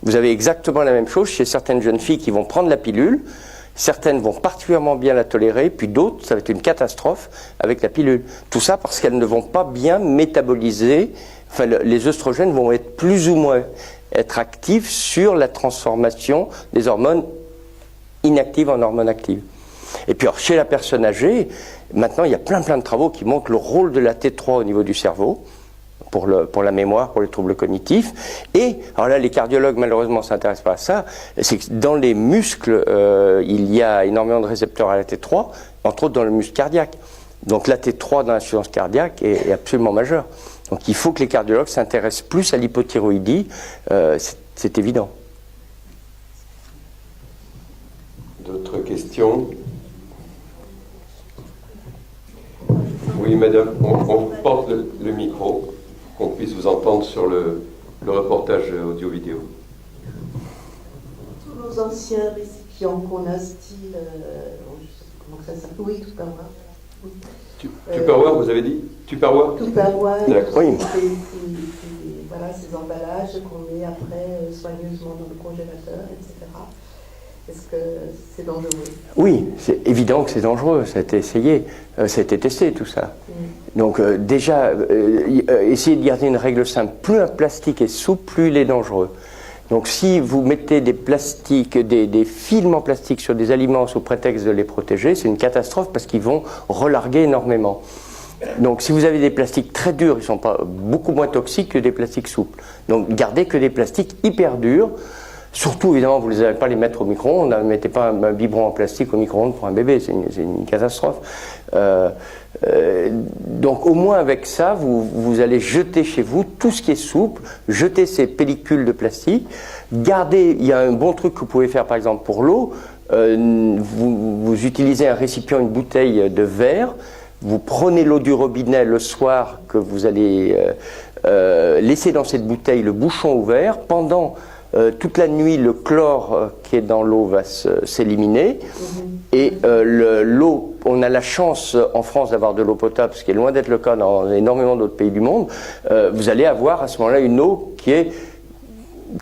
Vous avez exactement la même chose chez certaines jeunes filles qui vont prendre la pilule, certaines vont particulièrement bien la tolérer, puis d'autres, ça va être une catastrophe avec la pilule. Tout ça parce qu'elles ne vont pas bien métaboliser, enfin les œstrogènes vont être plus ou moins actifs sur la transformation des hormones inactive en hormones actives. Et puis alors, chez la personne âgée, maintenant il y a plein de travaux qui montrent le rôle de la T3 au niveau du cerveau, pour la mémoire, pour les troubles cognitifs. Et alors là, les cardiologues malheureusement ne s'intéressent pas à ça, c'est que dans les muscles, il y a énormément de récepteurs à la T3, entre autres dans le muscle cardiaque. Donc la T3 dans l'insuffisance cardiaque est absolument majeure. Donc il faut que les cardiologues s'intéressent plus à l'hypothyroïdie, c'est évident. D'autres questions? Oui, madame, on porte le micro, qu'on puisse vous entendre sur le reportage audio-vidéo. Tous nos anciens récipients qu'on a, style, je sais pas comment ça s'appelle, oui, Tupperware. Tupperware, vous avez dit? Tupperware? Tupperware, oui. Voilà, ces emballages qu'on met après soigneusement dans le congélateur, etc. Est-ce que c'est dangereux? Oui, c'est évident que c'est dangereux, ça a été essayé, ça a été testé tout ça. Donc déjà, essayez de garder une règle simple, plus un plastique est souple, plus il est dangereux. Donc si vous mettez des plastiques, des films en plastique sur des aliments sous prétexte de les protéger, c'est une catastrophe parce qu'ils vont relarguer énormément. Donc si vous avez des plastiques très durs, ils ne sont pas beaucoup moins toxiques que des plastiques souples. Donc gardez que des plastiques hyper durs. Surtout, évidemment, vous ne les allez pas les mettre au micro-ondes. Ne mettez pas un biberon en plastique au micro-ondes pour un bébé, c'est une catastrophe. Donc au moins avec ça, vous allez jeter chez vous tout ce qui est souple, jeter ces pellicules de plastique, gardez, il y a un bon truc que vous pouvez faire par exemple pour l'eau, vous utilisez un récipient, une bouteille de verre, vous prenez l'eau du robinet le soir que vous allez laisser dans cette bouteille le bouchon ouvert, pendant toute la nuit le chlore qui est dans l'eau va s'éliminer et l'eau, on a la chance en France d'avoir de l'eau potable, ce qui est loin d'être le cas dans énormément d'autres pays du monde, vous allez avoir à ce moment-là une eau qui est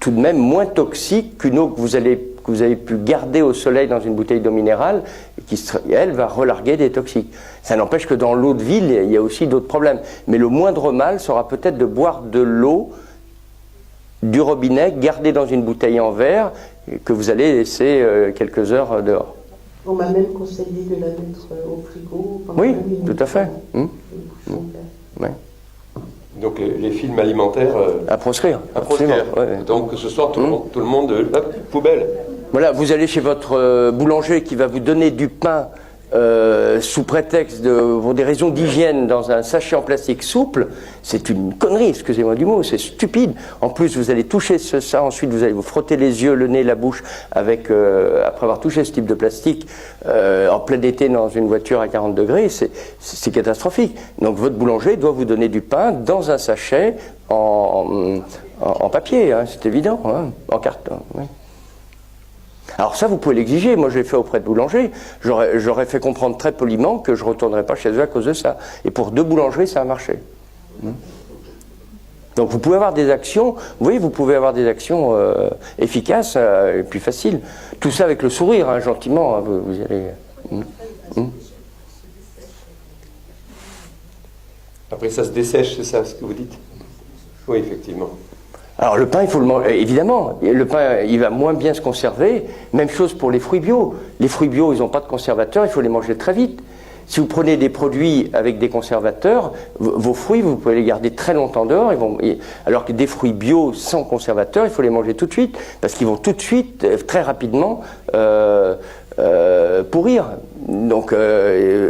tout de même moins toxique qu'une eau que vous avez pu garder au soleil dans une bouteille d'eau minérale et qui, elle, va relarguer des toxiques. Ça n'empêche que dans l'eau de ville, il y a aussi d'autres problèmes. Mais le moindre mal sera peut-être de boire de l'eau du robinet gardée dans une bouteille en verre que vous allez laisser quelques heures dehors. On m'a même conseillé de la mettre au frigo. Oui, tout à fait. Oui. Donc les films alimentaires... à proscrire. À proscrire. Ouais. Donc ce soir, tout le monde hop, poubelle. Voilà, vous allez chez votre boulanger qui va vous donner du pain sous prétexte pour des raisons d'hygiène dans un sachet en plastique souple, c'est une connerie, excusez-moi du mot, c'est stupide. En plus, vous allez toucher ça, ensuite vous allez vous frotter les yeux, le nez, la bouche, avec, après avoir touché ce type de plastique en plein été dans une voiture à 40 degrés, c'est catastrophique. Donc votre boulanger doit vous donner du pain dans un sachet en papier, hein, c'est évident, hein, en carton. Oui. Alors ça, vous pouvez l'exiger. Moi, je l'ai fait auprès de boulangers. J'aurais fait comprendre très poliment que je ne retournerais pas chez eux à cause de ça. Et pour 2 boulangeries, ça a marché. Donc vous pouvez avoir des actions, vous voyez, vous pouvez avoir des actions efficaces et puis faciles. Tout ça avec le sourire, hein, gentiment, hein, vous y allez... Après, ça se dessèche, c'est ça ce que vous dites? Oui, effectivement. Alors le pain, il faut le manger, évidemment, le pain, il va moins bien se conserver. Même chose pour les fruits bio. Les fruits bio, ils n'ont pas de conservateur, il faut les manger très vite. Si vous prenez des produits avec des conservateurs, vos fruits, vous pouvez les garder très longtemps dehors, alors que des fruits bio sans conservateur, il faut les manger tout de suite, parce qu'ils vont tout de suite, très rapidement, pourrir. Donc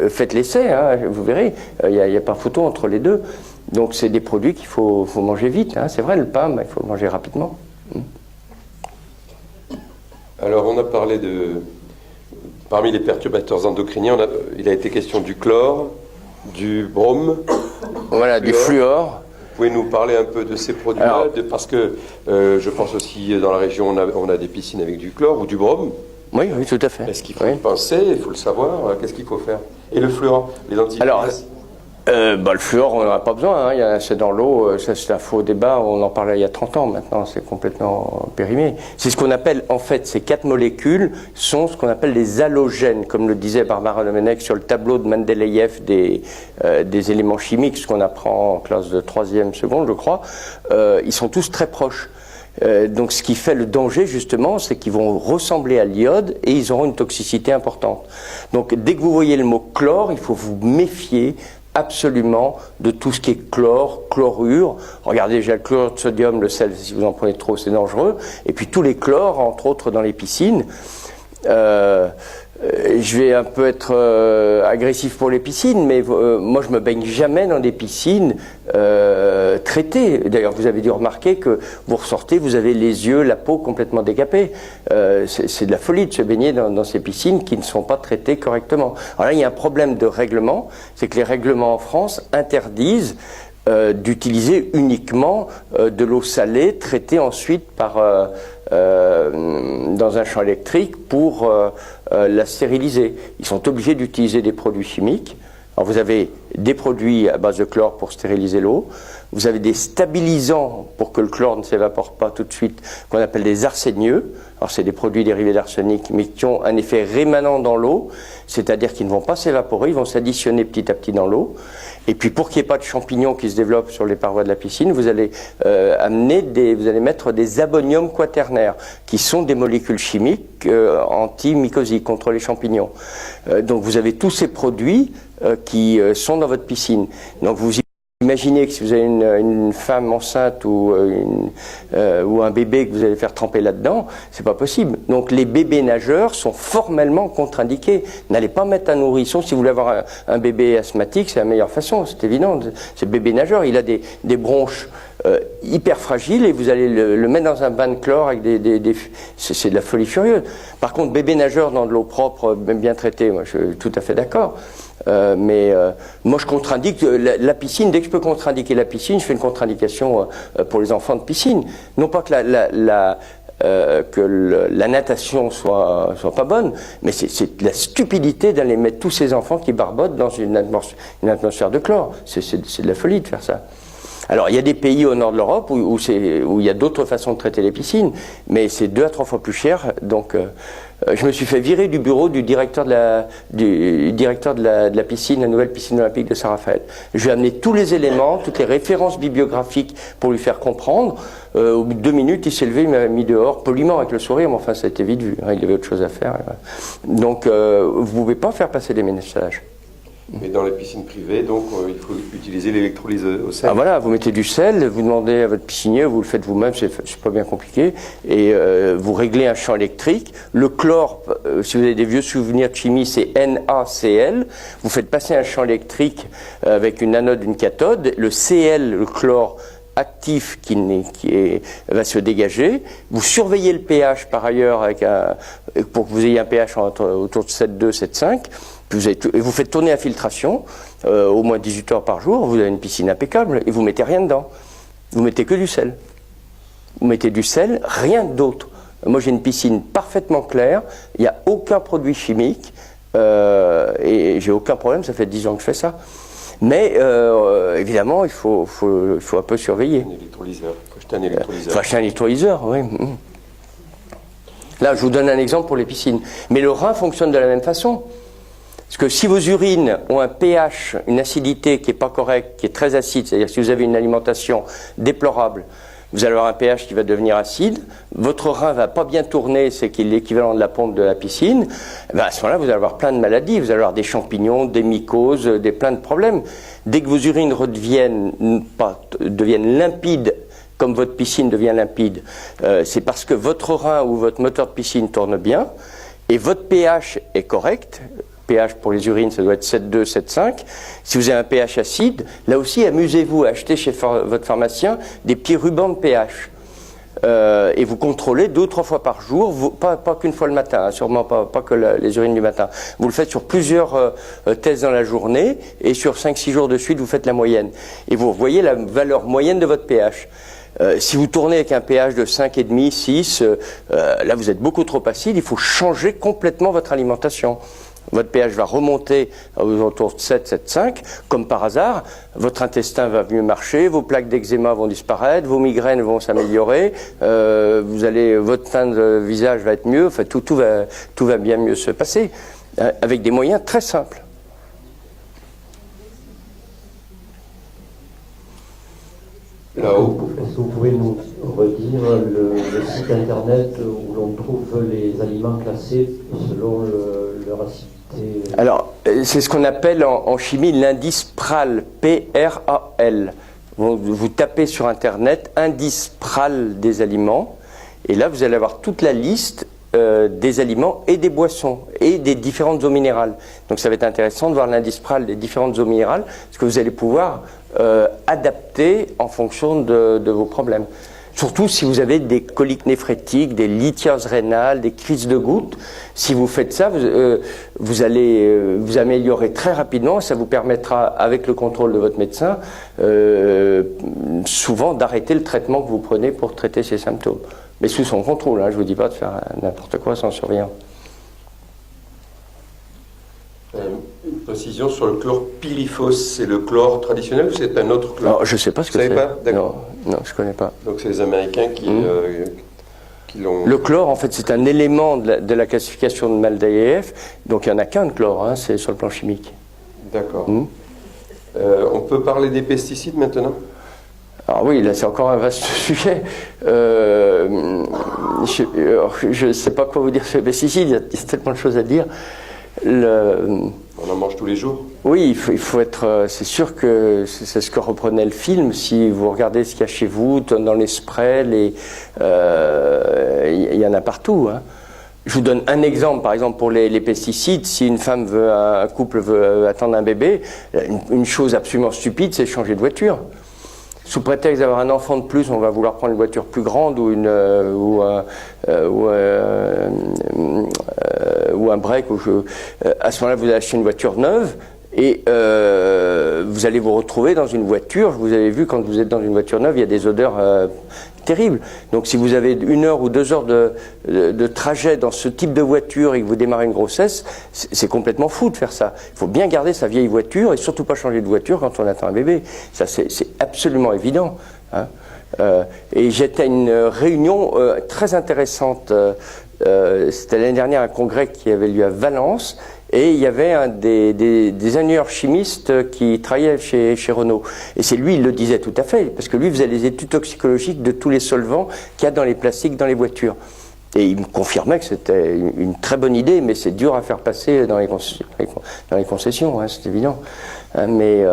faites l'essai, hein, vous verrez, il n'y a pas photo entre les deux. Donc c'est des produits qu'il faut manger vite, hein. C'est vrai, le pain, il faut le manger rapidement. Alors on a parlé de... Parmi les perturbateurs endocriniens, il a été question du chlore, du brome. Voilà, du fluor. Vous pouvez nous parler un peu de ces produits-là, parce que je pense aussi dans la région on a des piscines avec du chlore ou du brome. Oui, oui, tout à fait. Est-ce qu'il faut y penser, il faut le savoir, qu'est-ce qu'il faut faire? Et le fluor, les antidepresseurs? Le fluor, on n'en a pas besoin, hein. C'est dans l'eau, ça c'est un faux débat, on en parlait il y a 30 ans, maintenant c'est complètement périmé. C'est ce qu'on appelle, en fait, ces 4 molécules sont ce qu'on appelle des halogènes, comme le disait Barbara Domenech sur le tableau de Mendeleïev des éléments chimiques, ce qu'on apprend en classe de 3e seconde, je crois, ils sont tous très proches. Donc ce qui fait le danger justement, c'est qu'ils vont ressembler à l'iode et ils auront une toxicité importante. Donc dès que vous voyez le mot chlore, il faut vous méfier absolument de tout ce qui est chlore, chlorure. Regardez déjà le chlore de sodium, le sel, si vous en prenez trop, c'est dangereux. Et puis tous les chlores, entre autres dans les piscines. Je vais un peu être agressif pour les piscines, mais moi je me baigne jamais dans des piscines traitées. D'ailleurs, vous avez dû remarquer que vous ressortez, vous avez les yeux, la peau complètement décapée. C'est de la folie de se baigner dans ces piscines qui ne sont pas traitées correctement. Alors là, il y a un problème de règlement, c'est que les règlements en France interdisent d'utiliser uniquement de l'eau salée traitée ensuite dans un champ électrique pour la stériliser. Ils sont obligés d'utiliser des produits chimiques. Alors vous avez des produits à base de chlore pour stériliser l'eau, vous avez des stabilisants pour que le chlore ne s'évapore pas tout de suite, qu'on appelle des arsénieux. Alors c'est des produits dérivés d'arsenic, mais qui ont un effet rémanent dans l'eau, c'est-à-dire qu'ils ne vont pas s'évaporer, ils vont s'additionner petit à petit dans l'eau. Et puis pour qu'il n'y ait pas de champignons qui se développent sur les parois de la piscine, vous allez vous allez mettre des ammonium quaternaires, qui sont des molécules chimiques antimycosiques contre les champignons. Donc vous avez tous ces produits qui sont dans votre piscine. Donc vous imaginez que si vous avez une femme enceinte ou un bébé que vous allez faire tremper là-dedans, c'est pas possible. Donc les bébés nageurs sont formellement contre-indiqués. N'allez pas mettre un nourrisson. Si vous voulez avoir un bébé asthmatique, c'est la meilleure façon, c'est évident. C'est le bébé nageur, il a des bronches hyper fragiles et vous allez le mettre dans un bain de chlore avec c'est de la folie furieuse. Par contre, bébé nageur dans de l'eau propre, même bien traité, moi je suis tout à fait d'accord. Moi je contre-indique la piscine. Dès que je peux contre-indiquer la piscine, je fais une contre-indication pour les enfants de piscine. Non pas que la natation soit pas bonne, mais c'est de la stupidité d'aller mettre tous ces enfants qui barbotent dans une atmosphère de chlore. C'est de la folie de faire ça. Alors, il y a des pays au nord de l'Europe où il y a d'autres façons de traiter les piscines, mais c'est 2 à 3 fois plus cher. Donc, je me suis fait virer du bureau du directeur de la piscine, la nouvelle piscine olympique de Saint-Raphaël. Je lui ai amené tous les éléments, toutes les références bibliographiques pour lui faire comprendre. Au bout de 2 minutes, il s'est levé, il m'a mis dehors, poliment avec le sourire, mais enfin, ça a été vite vu. Hein, il avait autre chose à faire. Donc, vous ne pouvez pas faire passer des messages. Mais dans les piscines privées, donc, il faut utiliser l'électrolyse au sel. Ah voilà, vous mettez du sel, vous demandez à votre piscinier, vous le faites vous-même, c'est pas bien compliqué, et vous réglez un champ électrique. Le chlore, si vous avez des vieux souvenirs de chimie, c'est NaCl. Vous faites passer un champ électrique avec une anode, une cathode. Le Cl, le chlore actif va se dégager. Vous surveillez le pH par ailleurs pour que vous ayez un pH autour de 7,2, 7,5. Vous faites tourner la filtration au moins 18 heures par jour, vous avez une piscine impeccable et vous mettez rien dedans. Vous mettez que du sel. Vous mettez du sel, rien d'autre. Moi j'ai une piscine parfaitement claire, il n'y a aucun produit chimique et j'ai aucun problème, ça fait 10 ans que je fais ça. Mais évidemment, il faut un peu surveiller. Un électrolyseur. Il faut acheter un électrolyseur. Il faut acheter un électrolyseur, oui. Là, je vous donne un exemple pour les piscines. Mais le rein fonctionne de la même façon. Parce que si vos urines ont un pH, une acidité qui n'est pas correcte, qui est très acide, c'est-à-dire si vous avez une alimentation déplorable, vous allez avoir un pH qui va devenir acide, votre rein va pas bien tourner, c'est l'équivalent de la pompe de la piscine, à ce moment-là, vous allez avoir plein de maladies, vous allez avoir des champignons, des mycoses, plein de problèmes. Dès que vos urines deviennent limpides, comme votre piscine devient limpide, c'est parce que votre rein ou votre moteur de piscine tourne bien, et votre pH est correct. pH pour les urines, ça doit être 7,2, 7,5. Si vous avez un pH acide, là aussi, amusez-vous à acheter chez votre pharmacien des petits rubans de pH. Et vous contrôlez 2 ou 3 fois par jour, pas qu'une fois le matin, hein, sûrement pas que les urines du matin. Vous le faites sur plusieurs tests dans la journée, et sur 5-6 jours de suite, vous faites la moyenne. Et vous voyez la valeur moyenne de votre pH. Si vous tournez avec un pH de 5,5, 6, là vous êtes beaucoup trop acide, il faut changer complètement votre alimentation. Votre pH va remonter aux alentours de 7, 7,5, comme par hasard, votre intestin va mieux marcher, vos plaques d'eczéma vont disparaître, vos migraines vont s'améliorer, votre teint de visage va être mieux, enfin tout va bien mieux se passer, avec des moyens très simples. Là-haut. Est-ce que vous pouvez nous redire le site internet où l'on trouve les aliments classés selon leur acidité? Alors, c'est ce qu'on appelle en chimie l'indice PRAL, P-R-A-L. Vous tapez sur internet indice PRAL des aliments, et là vous allez avoir toute la liste des aliments et des boissons et des différentes eaux minérales. Donc ça va être intéressant de voir l'indice PRAL des différentes eaux minérales, parce que vous allez pouvoir adapter en fonction de vos problèmes. Surtout si vous avez des coliques néphrétiques, des lithiases rénales, des crises de gouttes. Si vous faites ça, vous allez vous améliorer très rapidement, et ça vous permettra, avec le contrôle de votre médecin, souvent d'arrêter le traitement que vous prenez pour traiter ces symptômes. Mais sous son contrôle, hein, je ne vous dis pas de faire n'importe quoi sans surveillance. Une précision sur le chlorpyrifos, c'est le chlore traditionnel ou c'est un autre chlore? Alors, je ne sais pas ce que c'est. Vous savez pas? D'accord. Non, je ne connais pas. Donc c'est les Américains qui l'ont... Le chlore, en fait, c'est un élément de la classification de Maldaïev, donc il n'y en a qu'un de chlore, hein, c'est sur le plan chimique. D'accord. On peut parler des pesticides maintenant? Alors oui, là c'est encore un vaste sujet. Je ne sais pas quoi vous dire sur les pesticides, il y a tellement de choses à dire. On en mange tous les jours? Oui, il faut être. C'est sûr que c'est ce que reprenait le film. Si vous regardez ce qu'il y a chez vous, dans les sprays, il y en a partout. Hein. Je vous donne un exemple, par exemple pour les pesticides. Si une femme un couple veut attendre un bébé, une chose absolument stupide, c'est changer de voiture. Sous prétexte d'avoir un enfant de plus, on va vouloir prendre une voiture plus grande ou un break. À ce moment-là, vous achetez une voiture neuve. Et vous allez vous retrouver dans une voiture, vous avez vu quand vous êtes dans une voiture neuve, il y a des odeurs terribles. Donc si vous avez 1 heure ou 2 heures de trajet dans ce type de voiture et que vous démarrez une grossesse, c'est complètement fou de faire ça. Il faut bien garder sa vieille voiture et surtout pas changer de voiture quand on attend un bébé. Ça c'est absolument évident. Hein. Et j'étais à une réunion très intéressante, c'était l'année dernière un congrès qui avait lieu à Valence. Et il y avait un des ingénieurs chimistes qui travaillait chez Renault. Et c'est lui, il le disait tout à fait, parce que lui faisait les études toxicologiques de tous les solvants qu'il y a dans les plastiques, dans les voitures. Et il me confirmait que c'était une très bonne idée, mais c'est dur à faire passer dans les concessions, hein, c'est évident. Mais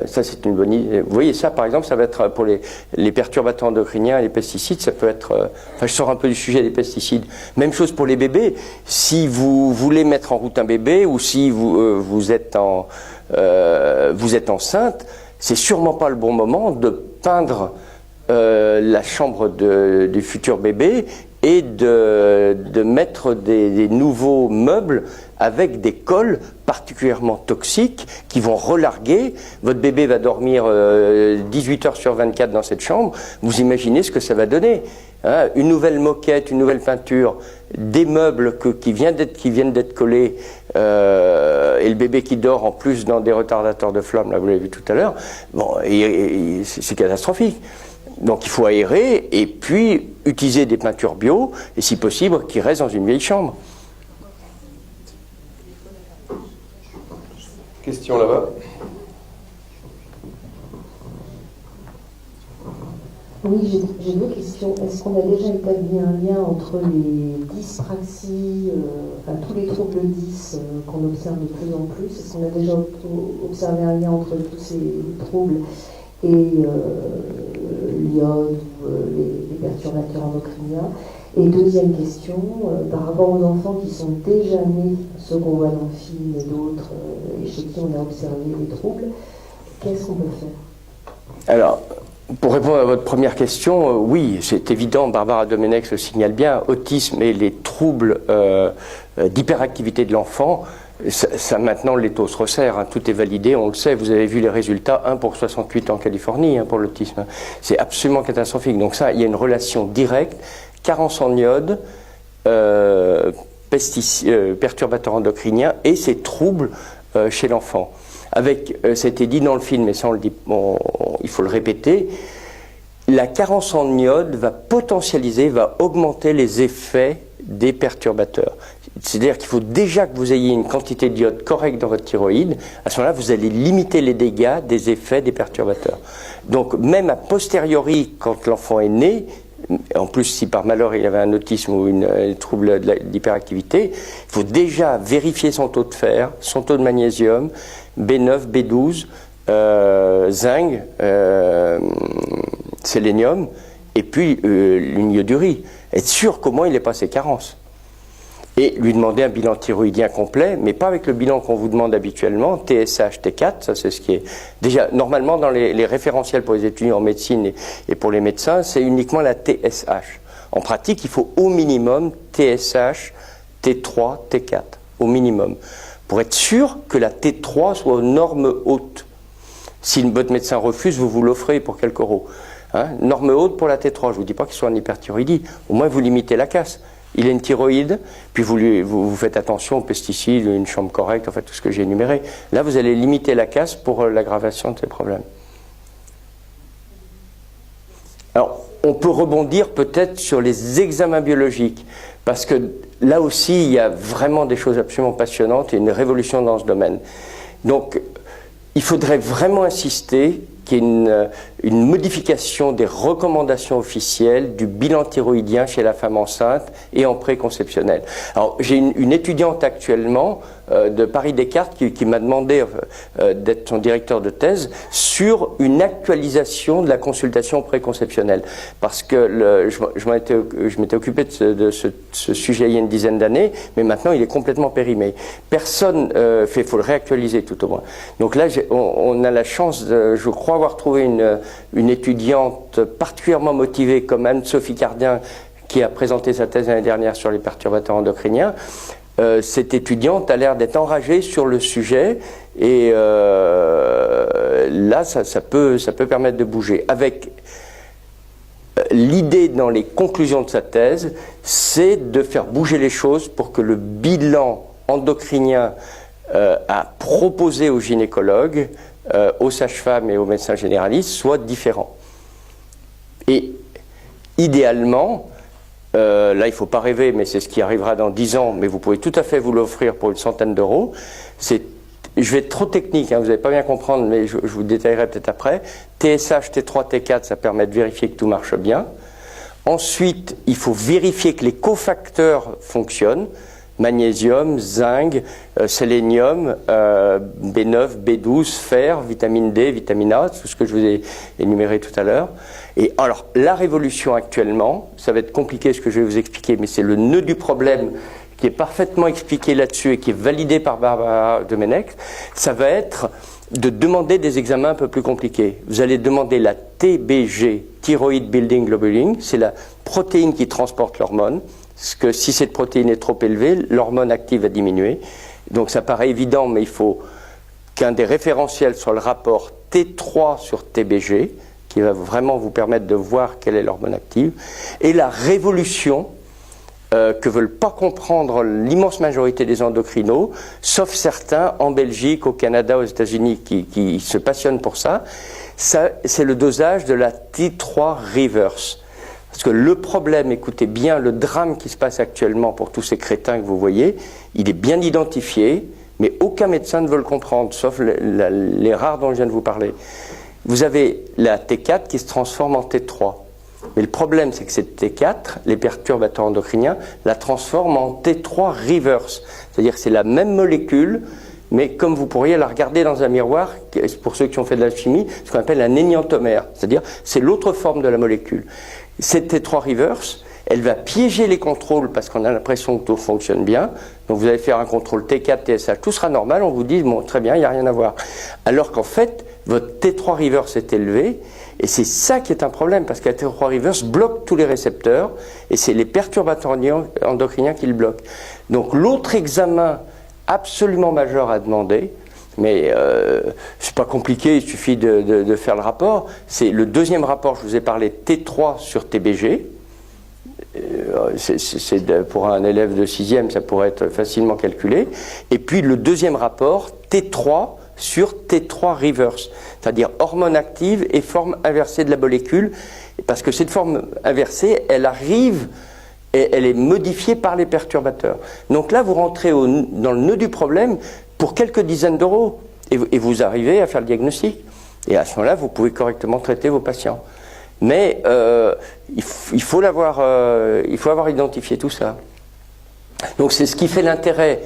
ça, c'est une bonne idée. Vous voyez, ça, par exemple, ça va être pour les perturbateurs endocriniens et les pesticides, ça peut être... Enfin, je sors un peu du sujet des pesticides. Même chose pour les bébés. Si vous voulez mettre en route un bébé ou si vous êtes enceinte, c'est sûrement pas le bon moment de peindre la chambre du futur bébé et de mettre des nouveaux meubles avec des cols particulièrement toxiques qui vont relarguer. Votre bébé va dormir 18 heures sur 24 dans cette chambre. Vous imaginez ce que ça va donner, hein, une nouvelle moquette, une nouvelle peinture, des meubles qui viennent d'être collés et le bébé qui dort en plus dans des retardateurs de flamme, là vous l'avez vu tout à l'heure. Bon, c'est catastrophique. Donc il faut aérer et puis utiliser des peintures bio et si possible qui restent dans une vieille chambre. Question là-bas. Oui, j'ai 2 questions. Est-ce qu'on a déjà établi un lien entre les dyspraxies, enfin tous les troubles 10 qu'on observe de plus en plus? Est-ce qu'on a déjà observé un lien entre tous ces troubles et l'iode ou les perturbateurs endocriniens? Et deuxième question, par rapport aux enfants qui sont déjà nés, ceux qu'on voit dans le film et d'autres, et chez qui on a observé les troubles, qu'est-ce qu'on peut faire? Alors, pour répondre à votre première question, oui, c'est évident, Barbara Domenech le signale bien, autisme et les troubles d'hyperactivité de l'enfant, ça maintenant les taux se resserrent, hein, tout est validé, on le sait, vous avez vu les résultats, 1 pour 68 en Californie hein, pour l'autisme, c'est absolument catastrophique. Donc ça, il y a une relation directe, carence en iode, perturbateurs endocriniens et ces troubles chez l'enfant. Avec, c'était dit dans le film, mais ça on le dit, il faut le répéter, la carence en iode va potentialiser, va augmenter les effets des perturbateurs. C'est-à-dire qu'il faut déjà que vous ayez une quantité d'iode correcte dans votre thyroïde. À ce moment-là, vous allez limiter les dégâts des effets des perturbateurs. Donc, même a posteriori, quand l'enfant est né, en plus, si par malheur il avait un autisme ou un trouble d'hyperactivité, il faut déjà vérifier son taux de fer, son taux de magnésium, B9, B12, zinc, sélénium, et puis une iodurie. Être sûr comment il n'est pas ses carences. Et lui demander un bilan thyroïdien complet, mais pas avec le bilan qu'on vous demande habituellement, TSH, T4, ça c'est ce qui est... Déjà, normalement, dans les référentiels pour les étudiants en médecine et pour les médecins, c'est uniquement la TSH. En pratique, il faut au minimum TSH, T3, T4, au minimum, pour être sûr que la T3 soit aux normes hautes. Si votre médecin refuse, vous l'offrez pour quelques euros. Hein, norme haute pour la T3, je ne vous dis pas qu'il soit en hyperthyroïdie, au moins vous limitez la casse. Il a une thyroïde, puis vous faites attention aux pesticides, une chambre correcte, enfin tout ce que j'ai énuméré. Là, vous allez limiter la casse pour l'aggravation de ces problèmes. Alors, on peut rebondir peut-être sur les examens biologiques, parce que là aussi, il y a vraiment des choses absolument passionnantes et une révolution dans ce domaine. Donc, il faudrait vraiment insister qu'il y ait une modification des recommandations officielles du bilan thyroïdien chez la femme enceinte et en préconceptionnel. Alors, j'ai une étudiante actuellement de Paris-Descartes qui m'a demandé d'être son directeur de thèse sur une actualisation de la consultation préconceptionnelle. Parce que je m'étais occupé de ce sujet il y a une dizaine d'années, mais maintenant il est complètement périmé. Personne il faut le réactualiser tout au moins. Donc là, on a la chance, je crois avoir trouvé une étudiante particulièrement motivée comme Anne-Sophie Cardien, qui a présenté sa thèse l'année dernière sur les perturbateurs endocriniens. Cette étudiante a l'air d'être enragée sur le sujet et là, ça peut permettre de bouger. Avec l'idée dans les conclusions de sa thèse, c'est de faire bouger les choses pour que le bilan endocrinien à proposer aux gynécologues, aux sages-femmes et aux médecins généralistes soit différent. Et idéalement, là il ne faut pas rêver, mais c'est ce qui arrivera dans 10 ans, mais vous pouvez tout à fait vous l'offrir pour une centaine d'euros. Je vais être trop technique, hein, vous n'allez pas bien comprendre, mais je vous détaillerai peut-être après. TSH, T3, T4, ça permet de vérifier que tout marche bien. Ensuite, il faut vérifier que les cofacteurs fonctionnent. Magnésium, zinc, sélénium, B9, B12, fer, vitamine D, vitamine A, tout ce que je vous ai énuméré tout à l'heure. Et alors, la révolution actuellement, ça va être compliqué ce que je vais vous expliquer, mais c'est le nœud du problème qui est parfaitement expliqué là-dessus et qui est validé par Barbara Domenech, ça va être de demander des examens un peu plus compliqués. Vous allez demander la TBG, Thyroid Building Globulin, c'est la protéine qui transporte l'hormone. Parce que si cette protéine est trop élevée, l'hormone active va diminuer. Donc ça paraît évident, mais il faut qu'un des référentiels soit le rapport T3 sur TBG, qui va vraiment vous permettre de voir quelle est l'hormone active. Et la révolution que veulent pas comprendre l'immense majorité des endocrinos, sauf certains en Belgique, au Canada, aux États-Unis, qui se passionnent pour ça, c'est le dosage de la T3 reverse. Parce que le problème, écoutez bien, le drame qui se passe actuellement pour tous ces crétins que vous voyez, il est bien identifié, mais aucun médecin ne veut le comprendre, sauf les rares dont je viens de vous parler. Vous avez la T4 qui se transforme en T3. Mais le problème, c'est que cette T4, les perturbateurs endocriniens, la transforment en T3 reverse. C'est-à-dire que c'est la même molécule, mais comme vous pourriez la regarder dans un miroir, pour ceux qui ont fait de la chimie, ce qu'on appelle un éniantomère. C'est-à-dire c'est l'autre forme de la molécule. Cette T3 reverse, elle va piéger les contrôles parce qu'on a l'impression que tout fonctionne bien. Donc vous allez faire un contrôle T4, TSH, tout sera normal, on vous dit, bon, très bien, il n'y a rien à voir. Alors qu'en fait, votre T3 reverse est élevé, et c'est ça qui est un problème, parce que la T3 reverse bloque tous les récepteurs, et c'est les perturbateurs endocriniens qui le bloquent. Donc l'autre examen absolument majeur à demander, mais c'est pas compliqué, il suffit de faire le rapport. C'est le deuxième rapport, je vous ai parlé, T3 sur TBG. Pour un élève de 6e, ça pourrait être facilement calculé. Et puis le deuxième rapport, T3 sur T3 reverse, c'est-à-dire hormone active et forme inversée de la molécule. Parce que cette forme inversée, elle arrive et elle est modifiée par les perturbateurs. Donc là, vous rentrez dans le nœud du problème pour quelques dizaines d'euros et vous arrivez à faire le diagnostic. Et à ce moment-là, vous pouvez correctement traiter vos patients. Mais il faut avoir identifié tout ça. Donc c'est ce qui fait l'intérêt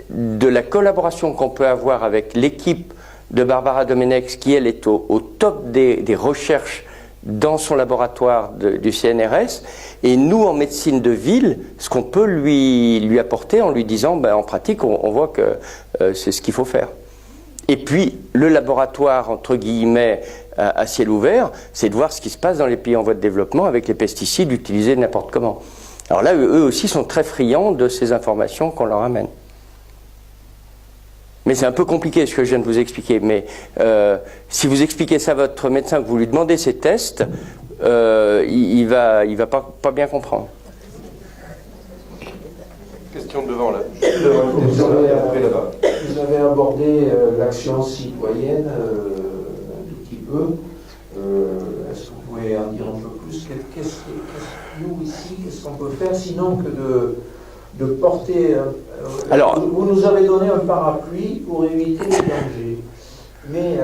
de la collaboration qu'on peut avoir avec l'équipe de Barbara Domenech, qui elle est au top des recherches dans son laboratoire du CNRS, et nous en médecine de ville, ce qu'on peut lui apporter en lui disant, ben, en pratique, on voit que c'est ce qu'il faut faire. Et puis le laboratoire entre guillemets à ciel ouvert, c'est de voir ce qui se passe dans les pays en voie de développement avec les pesticides utilisés n'importe comment. Alors là, eux aussi sont très friands de ces informations qu'on leur amène. Mais c'est un peu compliqué ce que je viens de vous expliquer. Mais si vous expliquez ça à votre médecin, que vous lui demandez ces tests, il va pas bien comprendre. Question devant là. Vous avez abordé l'action citoyenne un tout petit peu. Est-ce que vous pouvez en dire un peu plus? Nous ici, qu'est-ce qu'on peut faire sinon que de porter... Alors, vous nous avez donné un parapluie pour éviter les dangers. Mais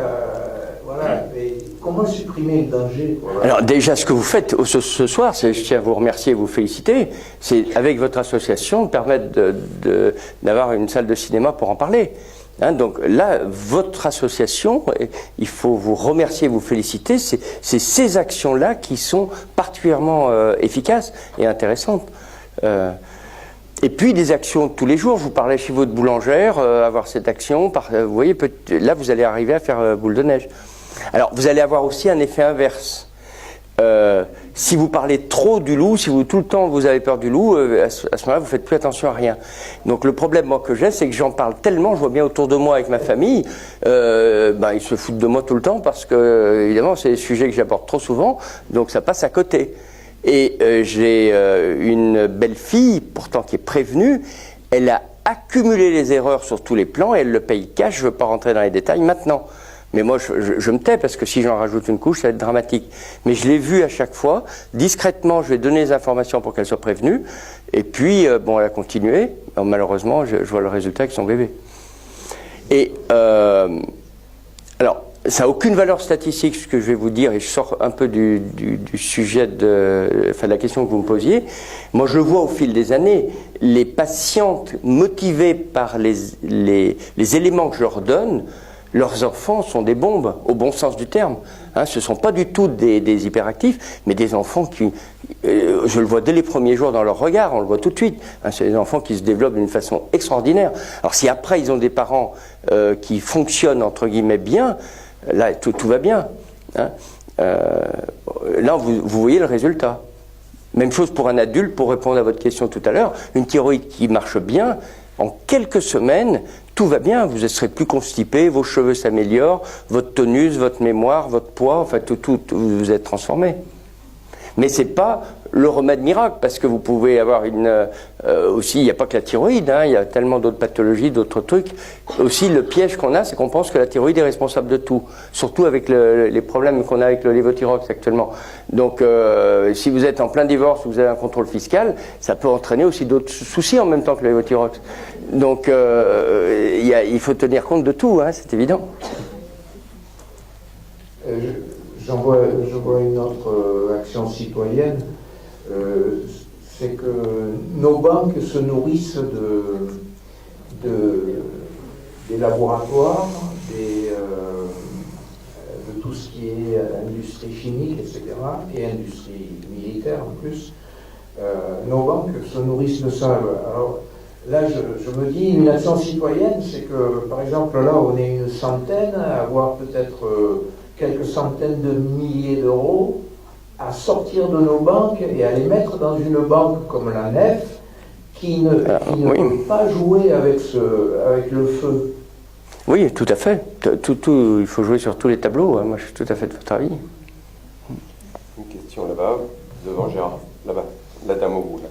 voilà, mais comment supprimer le danger? Voilà. Alors déjà, ce que vous faites ce soir, je tiens à vous remercier et vous féliciter, c'est avec votre association de permettre d'avoir une salle de cinéma pour en parler. Hein, donc là, votre association, il faut vous remercier, vous féliciter, c'est ces actions-là qui sont particulièrement efficaces et intéressantes. Et puis des actions tous les jours, vous parlez chez votre boulangère, avoir cette action, vous voyez, là vous allez arriver à faire boule de neige. Alors vous allez avoir aussi un effet inverse. Si vous parlez trop du loup, si tout le temps vous avez peur du loup, à ce moment-là vous faites plus attention à rien. Donc le problème moi que j'ai, c'est que j'en parle tellement, je vois bien autour de moi avec ma famille, ils se foutent de moi tout le temps parce que évidemment c'est des sujets que j'aborde trop souvent, donc ça passe à côté. Et j'ai une belle-fille, pourtant qui est prévenue, elle a accumulé les erreurs sur tous les plans et elle le paye cash, je ne veux pas rentrer dans les détails maintenant. Mais moi, je me tais parce que si j'en rajoute une couche, ça va être dramatique. Mais je l'ai vu à chaque fois. Discrètement, je vais donner les informations pour qu'elle soit prévenue. Et puis, elle a continué. Alors, malheureusement, je vois le résultat avec son bébé. Et alors, ça n'a aucune valeur statistique, ce que je vais vous dire, et je sors un peu du sujet de la question que vous me posiez. Moi, je vois au fil des années, les patientes motivées par les éléments que je leur donne, leurs enfants sont des bombes, au bon sens du terme. Hein, ce ne sont pas du tout des hyperactifs, mais des enfants qui, je le vois dès les premiers jours dans leur regard, on le voit tout de suite. Hein, c'est des enfants qui se développent d'une façon extraordinaire. Alors si après ils ont des parents qui fonctionnent entre guillemets bien, là tout va bien. Hein. Là vous voyez le résultat. Même chose pour un adulte, pour répondre à votre question tout à l'heure, une thyroïde qui marche bien, en quelques semaines, tout va bien, vous serez plus constipé, vos cheveux s'améliorent, votre tonus, votre mémoire, votre poids, enfin tout vous êtes transformé. Mais c'est pas le remède miracle, parce que vous pouvez avoir aussi, il n'y a pas que la thyroïde, hein, il y a tellement d'autres pathologies, d'autres trucs. Aussi, le piège qu'on a, c'est qu'on pense que la thyroïde est responsable de tout, surtout avec les problèmes qu'on a avec le lévothyrox actuellement. Donc, si vous êtes en plein divorce ou vous avez un contrôle fiscal, ça peut entraîner aussi d'autres soucis en même temps que le lévothyrox. Donc, il faut tenir compte de tout, hein, c'est évident. Je vois une autre action citoyenne, c'est que nos banques se nourrissent des laboratoires, de tout ce qui est industrie chimique, etc., et industrie militaire en plus. Nos banques se nourrissent de ça. Alors là, je me dis, une action citoyenne, c'est que, par exemple, là, on est une centaine, à avoir peut-être quelques centaines de milliers d'euros à sortir de nos banques et à les mettre dans une banque comme la Nef qui ne peut pas jouer avec le feu. Oui, tout à fait. Il faut jouer sur tous les tableaux. Hein. Moi, je suis tout à fait de votre avis. Une question là-bas, devant Gérard. Là-bas, la dame au bout. Là.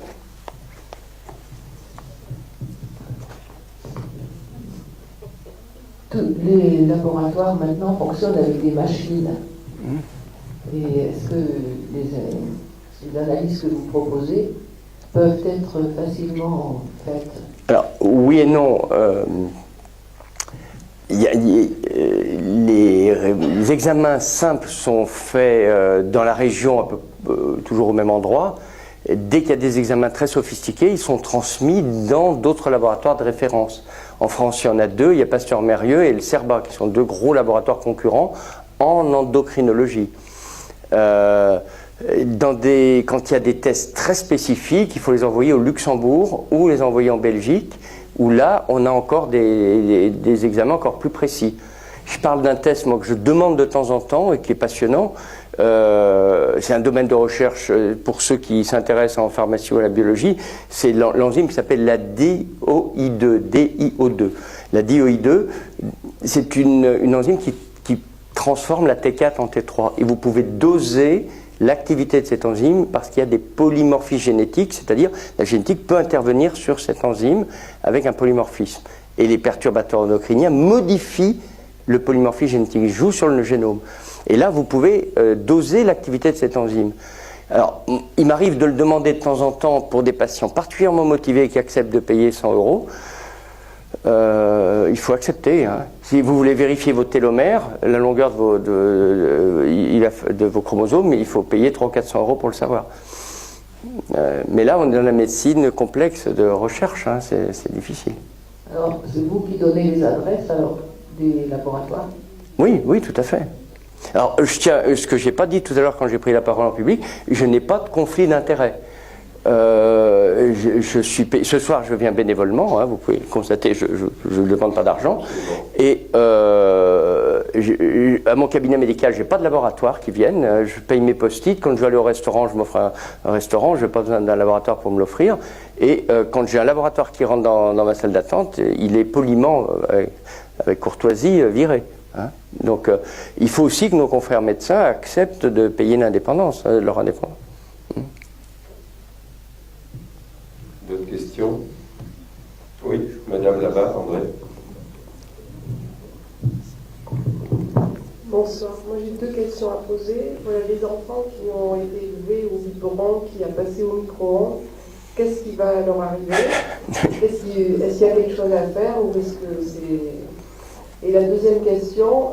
Tous les laboratoires maintenant fonctionnent avec des machines. Et est-ce que les analyses que vous proposez peuvent être facilement faites? Alors, oui et non. Les examens simples sont faits dans la région, toujours au même endroit. Dès qu'il y a des examens très sophistiqués, ils sont transmis dans d'autres laboratoires de référence. En France, il y en a deux, il y a Pasteur-Mérieux et le CERBA, qui sont deux gros laboratoires concurrents en endocrinologie. Quand il y a des tests très spécifiques, il faut les envoyer au Luxembourg ou les envoyer en Belgique, où là, on a encore des examens encore plus précis. Je parle d'un test moi, que je demande de temps en temps et qui est passionnant. C'est un domaine de recherche pour ceux qui s'intéressent en pharmacie ou à la biologie. C'est l'enzyme qui s'appelle la DIO2. La DIO2, c'est une enzyme qui transforme la T4 en T3. Et vous pouvez doser l'activité de cette enzyme parce qu'il y a des polymorphismes génétiques, c'est-à-dire la génétique peut intervenir sur cette enzyme avec un polymorphisme. Et les perturbateurs endocriniens modifient le polymorphisme génétique, ils jouent sur le génome. Et là, vous pouvez doser l'activité de cette enzyme. Alors, il m'arrive de le demander de temps en temps pour des patients particulièrement motivés qui acceptent de payer 100 €. il faut accepter. Hein. Si vous voulez vérifier vos télomères, la longueur de vos chromosomes, il faut payer 300 ou 400 € pour le savoir. Mais là, on est dans la médecine complexe de recherche, hein, c'est difficile. Alors, c'est vous qui donnez les adresses alors, des laboratoires? Oui, oui, tout à fait. Alors, ce que je n'ai pas dit tout à l'heure quand j'ai pris la parole en public, je n'ai pas de conflit d'intérêt. Ce soir, je viens bénévolement, hein, vous pouvez le constater, je ne demande pas d'argent. Et à mon cabinet médical, je n'ai pas de laboratoire qui vienne. Je paye mes post-it. Quand je vais aller au restaurant, je m'offre un restaurant. Je n'ai pas besoin d'un laboratoire pour me l'offrir. Et quand j'ai un laboratoire qui rentre dans ma salle d'attente, il est poliment, avec courtoisie, viré. Hein. Donc, il faut aussi que nos confrères médecins acceptent de payer l'indépendance, leur indépendance. D'autres questions? Oui, madame là-bas, André. Bonsoir, moi j'ai deux questions à poser. Voilà, les enfants qui ont été élevés au biberon, qui a passé au micro-ondes, qu'est-ce qui va leur arriver? Est-ce qu'il y a quelque chose à faire ou est-ce que c'est... Et la deuxième question,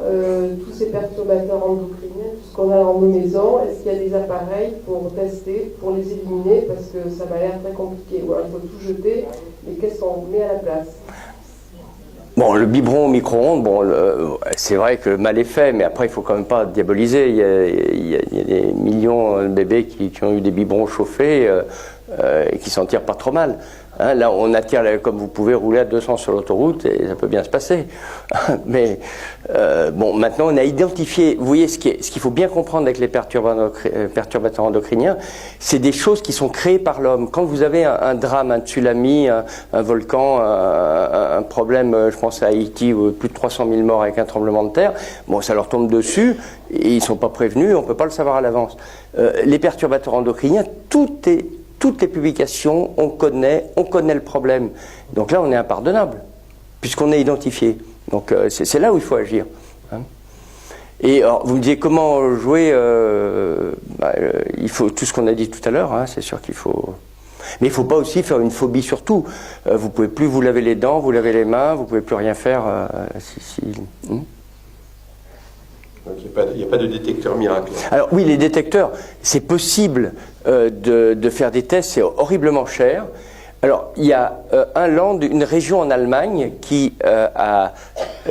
tous ces perturbateurs endocriniens, tout ce qu'on a dans nos maisons, est-ce qu'il y a des appareils pour tester, pour les éliminer? Parce que ça m'a l'air très compliqué. Ou alors il faut tout jeter, mais qu'est-ce qu'on met à la place? Bon, le biberon au micro-ondes, bon, c'est vrai que le mal est fait, mais après, il ne faut quand même pas diaboliser. Il y a des millions de bébés qui ont eu des biberons chauffés et qui s'en tirent pas trop mal. Hein, là, on attire, comme vous pouvez rouler à 200 sur l'autoroute et ça peut bien se passer. Mais bon, maintenant, on a identifié. Vous voyez, ce qu'il faut bien comprendre avec les perturbateurs endocriniens, c'est des choses qui sont créées par l'homme. Quand vous avez un drame, un tsunami, un volcan, un problème, je pense à Haïti, où plus de 300 000 morts avec un tremblement de terre, bon, ça leur tombe dessus et ils ne sont pas prévenus, on ne peut pas le savoir à l'avance. Les perturbateurs endocriniens, toutes les publications, on connaît le problème. Donc là, on est impardonnable, puisqu'on est identifié. Donc c'est là où il faut agir. Hein. Et alors, vous me disiez comment jouer, il faut tout ce qu'on a dit tout à l'heure, hein, c'est sûr qu'il faut... Mais il ne faut pas aussi faire une phobie sur tout. Vous ne pouvez plus vous laver les dents, vous laver les mains, vous ne pouvez plus rien faire. Donc il n'y a pas de détecteur miracle. Alors oui, les détecteurs, c'est possible de faire des tests, c'est horriblement cher. Alors il y a une région en Allemagne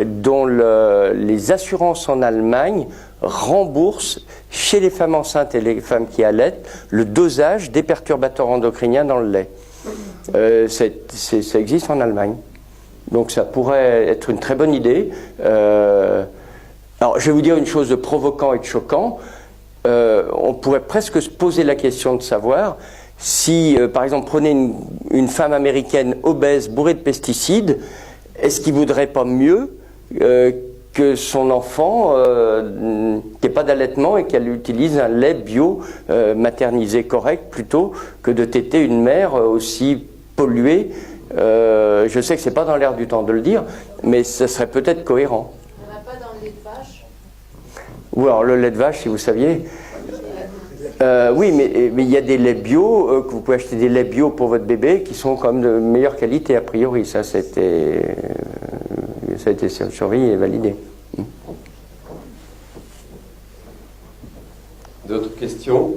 dont les assurances en Allemagne remboursent chez les femmes enceintes et les femmes qui allaitent le dosage des perturbateurs endocriniens dans le lait. Ça existe en Allemagne. Donc ça pourrait être une très bonne idée. Alors, je vais vous dire une chose de provoquant et de choquant. On pourrait presque se poser la question de savoir si, par exemple, prenez une femme américaine obèse, bourrée de pesticides, est-ce qu'il ne vaudrait pas mieux que son enfant n'ait pas d'allaitement et qu'elle utilise un lait bio maternisé correct plutôt que de téter une mère aussi polluée? Je sais que ce n'est pas dans l'air du temps de le dire, mais ce serait peut-être cohérent. Ou alors le lait de vache, si vous saviez. Oui, mais il y a des laits bio, que vous pouvez acheter des laits bio pour votre bébé qui sont quand même de meilleure qualité a priori. Ça a été surveillé et validé. D'autres questions?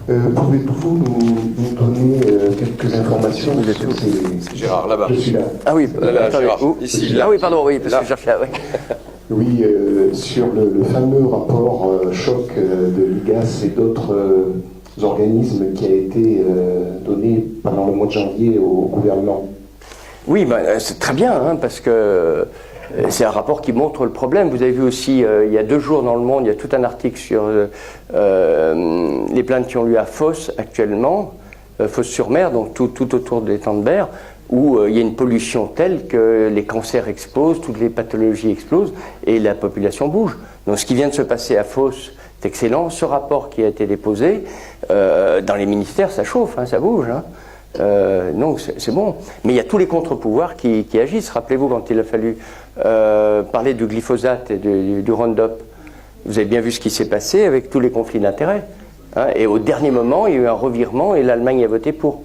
Pouvez-vous nous donner quelques informations sur ces... Gérard, là-bas. Je suis là. Ah oui, là, Gérard, ici. Là. Ah oui, pardon, oui, parce que je cherchais là, oui. Oui, sur le fameux rapport choc de l'IGAS et d'autres organismes qui a été donné pendant le mois de janvier au gouvernement. Oui, c'est très bien, hein, parce que c'est un rapport qui montre le problème. Vous avez vu aussi, il y a 2 jours dans Le Monde, il y a tout un article sur les plaintes qui ont lieu à Fos actuellement, Fos-sur-Mer, donc tout autour de l'étang de Berre, où il y a une pollution telle que les cancers explosent, toutes les pathologies explosent et la population bouge. Donc ce qui vient de se passer à Fos, c'est excellent. Ce rapport qui a été déposé, dans les ministères, ça chauffe, hein, ça bouge. Hein. Donc c'est bon. Mais il y a tous les contre-pouvoirs qui agissent. Rappelez-vous quand il a fallu parler du glyphosate et du Roundup. Vous avez bien vu ce qui s'est passé avec tous les conflits d'intérêts. Hein. Et au dernier moment, il y a eu un revirement et l'Allemagne a voté pour.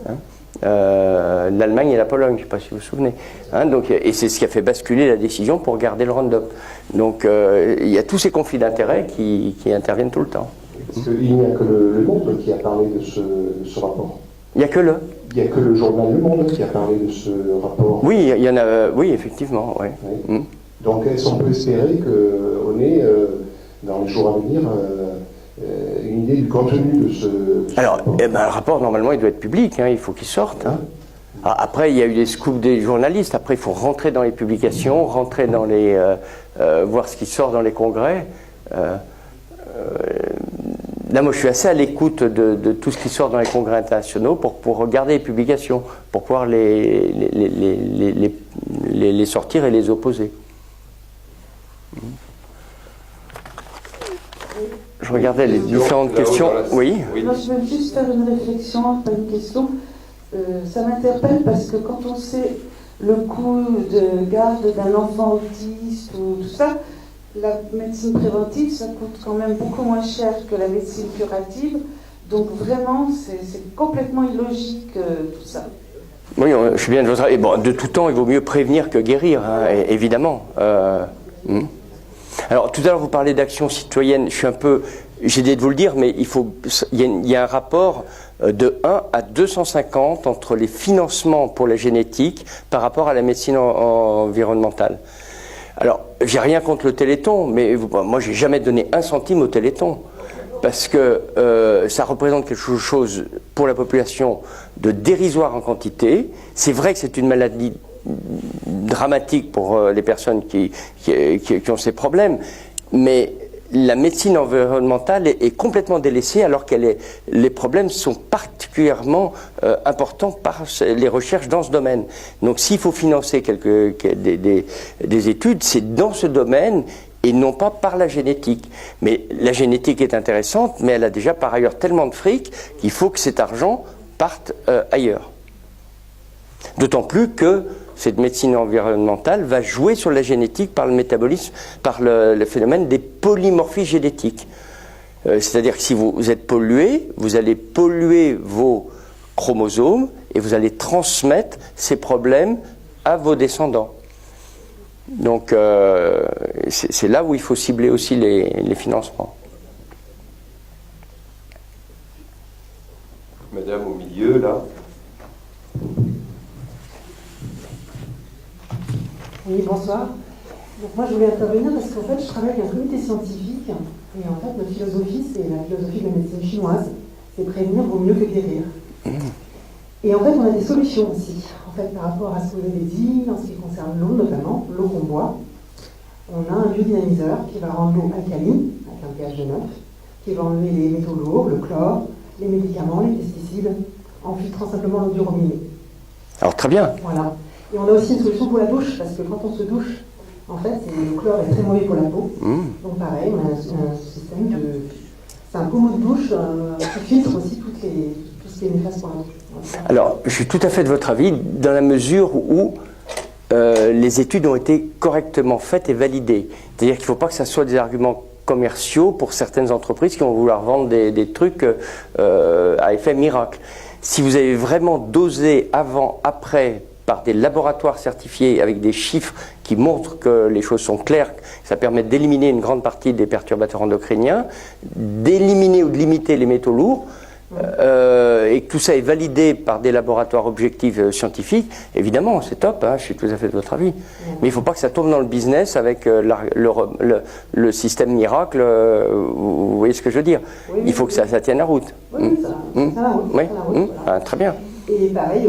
Hein. l'Allemagne et la Pologne, je ne sais pas si vous vous souvenez. Hein, donc, et c'est ce qui a fait basculer la décision pour garder le Roundup. Donc il y a tous ces conflits d'intérêts qui interviennent tout le temps. Parce qu'il n'y a que le Monde qui a parlé de ce rapport. Il n'y a que Il n'y a que le journal Le Monde qui a parlé de ce rapport. Oui, il y en a. Oui, effectivement. Ouais. Oui. Donc, est-ce qu'on peut espérer qu'on ait, dans les jours à venir, une idée du contenu de ce rapport? Le rapport, normalement, il doit être public. Hein, il faut qu'il sorte. Hein. Alors, après, il y a eu des scoops des journalistes. Après, il faut rentrer dans les publications, rentrer dans les. Voir ce qui sort dans les congrès. Là, moi, je suis assez à l'écoute de tout ce qui sort dans les congrès internationaux pour regarder les publications, pour pouvoir les sortir et les opposer. Je regardais les différentes questions. Oui. Moi, je veux juste faire une réflexion, pas une question. Ça m'interpelle parce que quand on sait le coût de garde d'un enfant autiste ou tout ça, la médecine préventive, ça coûte quand même beaucoup moins cher que la médecine curative. Donc vraiment, c'est complètement illogique tout ça. Oui, je suis bien de votre avis. Bon, de tout temps, il vaut mieux prévenir que guérir, hein, évidemment. Alors, tout à l'heure, vous parlez d'action citoyenne. J'ai dit de vous le dire, mais il y a un rapport de 1 à 250 entre les financements pour la génétique par rapport à la médecine environnementale. Alors, j'ai rien contre le Téléthon, mais moi, j'ai jamais donné un centime au Téléthon. Parce que ça représente quelque chose pour la population de dérisoire en quantité. C'est vrai que c'est une maladie dramatique pour les personnes qui ont ces problèmes, mais la médecine environnementale est complètement délaissée alors que les problèmes sont particulièrement importants par les recherches dans ce domaine. Donc s'il faut financer des études, c'est dans ce domaine et non pas par la génétique. Mais la génétique est intéressante, mais elle a déjà par ailleurs tellement de fric qu'il faut que cet argent parte ailleurs. D'autant plus que cette médecine environnementale va jouer sur la génétique par le métabolisme, par le phénomène des polymorphies génétiques. C'est-à-dire que si vous êtes pollué, vous allez polluer vos chromosomes et vous allez transmettre ces problèmes à vos descendants. Donc c'est là où il faut cibler aussi les financements. Madame au milieu, là. Oui, bonsoir. Donc moi je voulais intervenir parce qu'en fait je travaille avec un comité scientifique et en fait notre philosophie c'est la philosophie de la médecine chinoise, c'est prévenir vaut mieux que guérir. Et en fait on a des solutions aussi, en fait par rapport à ce que vous avez dit, en ce qui concerne l'eau notamment, l'eau qu'on boit. On a un biodynamiseur qui va rendre l'eau alcaline, avec un pH de 9, qui va enlever les métaux lourds, le chlore, les médicaments, les pesticides, en filtrant simplement l'eau du robinet. Alors très bien. Voilà. Et on a aussi une solution pour la douche, parce que quand on se douche, en fait, le chlore est très mauvais pour la peau. Donc pareil, on a un système de... C'est un pommeau de douche qui filtre aussi tout ce qui est néfaste pour la douche. Voilà. Alors, je suis tout à fait de votre avis, dans la mesure où les études ont été correctement faites et validées. C'est-à-dire qu'il ne faut pas que ça soit des arguments commerciaux pour certaines entreprises qui vont vouloir vendre des trucs à effet miracle. Si vous avez vraiment dosé avant, après, par des laboratoires certifiés avec des chiffres qui montrent que les choses sont claires, ça permet d'éliminer une grande partie des perturbateurs endocriniens, d'éliminer ou de limiter les métaux lourds, et que tout ça est validé par des laboratoires objectifs scientifiques, évidemment, c'est top, hein, je suis tout à fait de votre avis. Mais il ne faut pas que ça tombe dans le business avec le système miracle, vous voyez ce que je veux dire. Oui, il faut que ça tienne la route. Oui, ça tient la route. Oui. Voilà. Ah, très bien. Et pareil,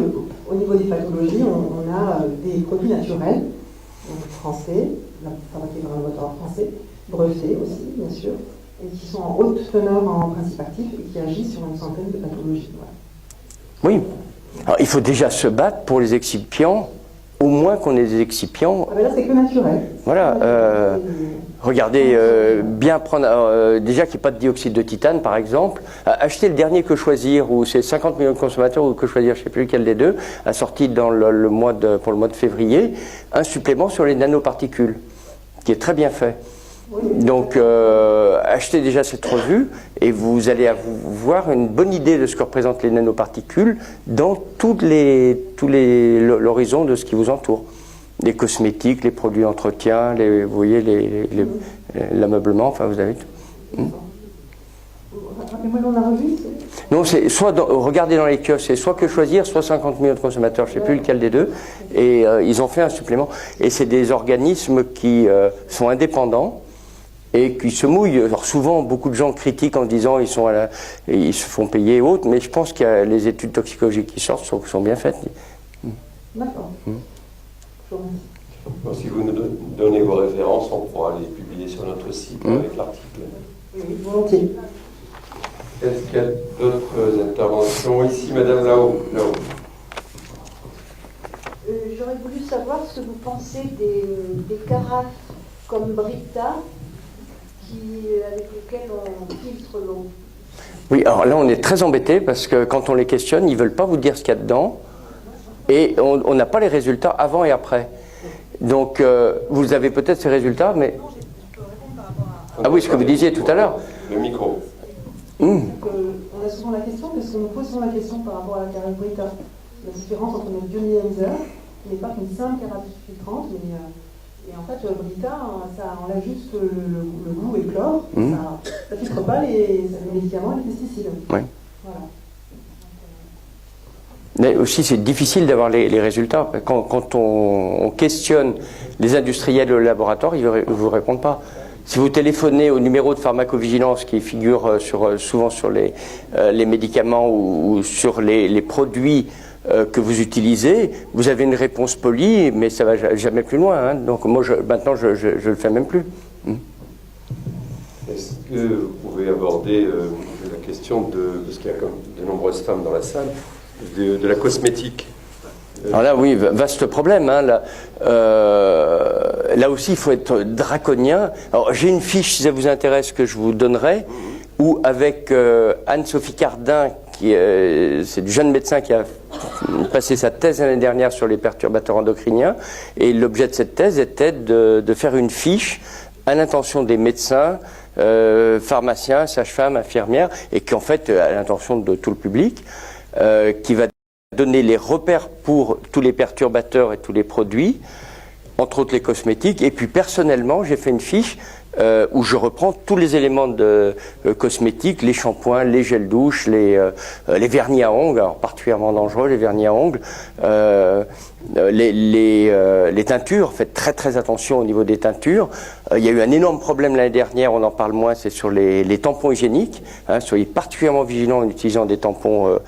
au niveau des pathologies, on a des produits naturels, donc français, fabriqués par un laboratoire français, brevetés aussi, bien sûr, et qui sont en haute teneur en principes actifs et qui agissent sur une centaine de pathologies. Voilà. Oui. Alors, il faut déjà se battre pour les excipients, au moins qu'on ait des excipients. Ah ben là, c'est que naturel. Voilà. Regardez, bien prendre, déjà qu'il n'y ait pas de dioxyde de titane, par exemple. Acheter le dernier Que Choisir, où c'est 50 millions de consommateurs, ou Que Choisir, je ne sais plus lequel des deux, a sorti dans pour le mois de février, un supplément sur les nanoparticules, qui est très bien fait. Donc, achetez déjà cette revue et vous allez avoir une bonne idée de ce que représentent les nanoparticules dans l'horizon de ce qui vous entoure. Les cosmétiques, les produits d'entretien, vous voyez, l'ameublement, enfin vous avez tout. Rappelez-moi dans la revue. Non, c'est soit regardez dans les kiosques, c'est soit Que Choisir, soit 50 millions de consommateurs, je ne sais plus lequel des deux. Et ils ont fait un supplément. Et c'est des organismes qui sont indépendants et qui se mouillent. Alors souvent, beaucoup de gens critiquent en disant ils se font payer et autres, mais je pense que les études toxicologiques qui sortent sont bien faites. D'accord. Bon, si vous nous donnez vos références, on pourra les publier sur notre site avec l'article. Oui, volontiers. Est-ce qu'il y a d'autres interventions ici, madame, là-haut, J'aurais voulu savoir ce que vous pensez des carafes comme Brita avec lesquelles on filtre l'eau. Oui, alors là on est très embêtés parce que quand on les questionne, ils ne veulent pas vous dire ce qu'il y a dedans et on n'a pas les résultats avant et après. Donc vous avez peut-être ces résultats, mais... Ah oui, ce que vous disiez tout à l'heure. Le micro. Donc, on a souvent la question, parce qu'on nous pose souvent la question par rapport à la carafe Brita, la différence entre notre biodynamiseur, qui n'est pas qu'une simple carafe filtrante, mais et en fait Brita, ça enlève juste le goût et le chlore, ça ne filtre pas les médicaments et les pesticides. Oui. Voilà. Mais aussi c'est difficile d'avoir les résultats. Quand on questionne les industriels au laboratoire, ils ne vous répondent pas. Si vous téléphonez au numéro de pharmacovigilance qui figure souvent sur les médicaments ou sur les produits que vous utilisez, vous avez une réponse polie, mais ça ne va jamais plus loin. Hein. Donc moi, maintenant, je ne le fais même plus. Est-ce que vous pouvez aborder la question parce qu'il y a comme de nombreuses femmes dans la salle, de la cosmétique? Alors là, oui, vaste problème. Hein, là aussi, il faut être draconien. Alors, j'ai une fiche, si ça vous intéresse, que je vous donnerai, où avec Anne-Sophie Cardin, c'est du jeune médecin qui a passé sa thèse l'année dernière sur les perturbateurs endocriniens, et l'objet de cette thèse était de faire une fiche à l'intention des médecins, pharmaciens, sages-femmes, infirmières, et qu'en fait, à l'intention de tout le public, qui va donner les repères pour tous les perturbateurs et tous les produits, entre autres les cosmétiques. Et puis personnellement, j'ai fait une fiche où je reprends tous les éléments de cosmétiques, les shampoings, les gels douche, les vernis à ongles, alors particulièrement dangereux les vernis à ongles, les teintures. Faites très très attention au niveau des teintures. Il y a eu un énorme problème l'année dernière, on en parle moins, c'est sur les tampons hygiéniques. Hein, soyez particulièrement vigilants en utilisant des tampons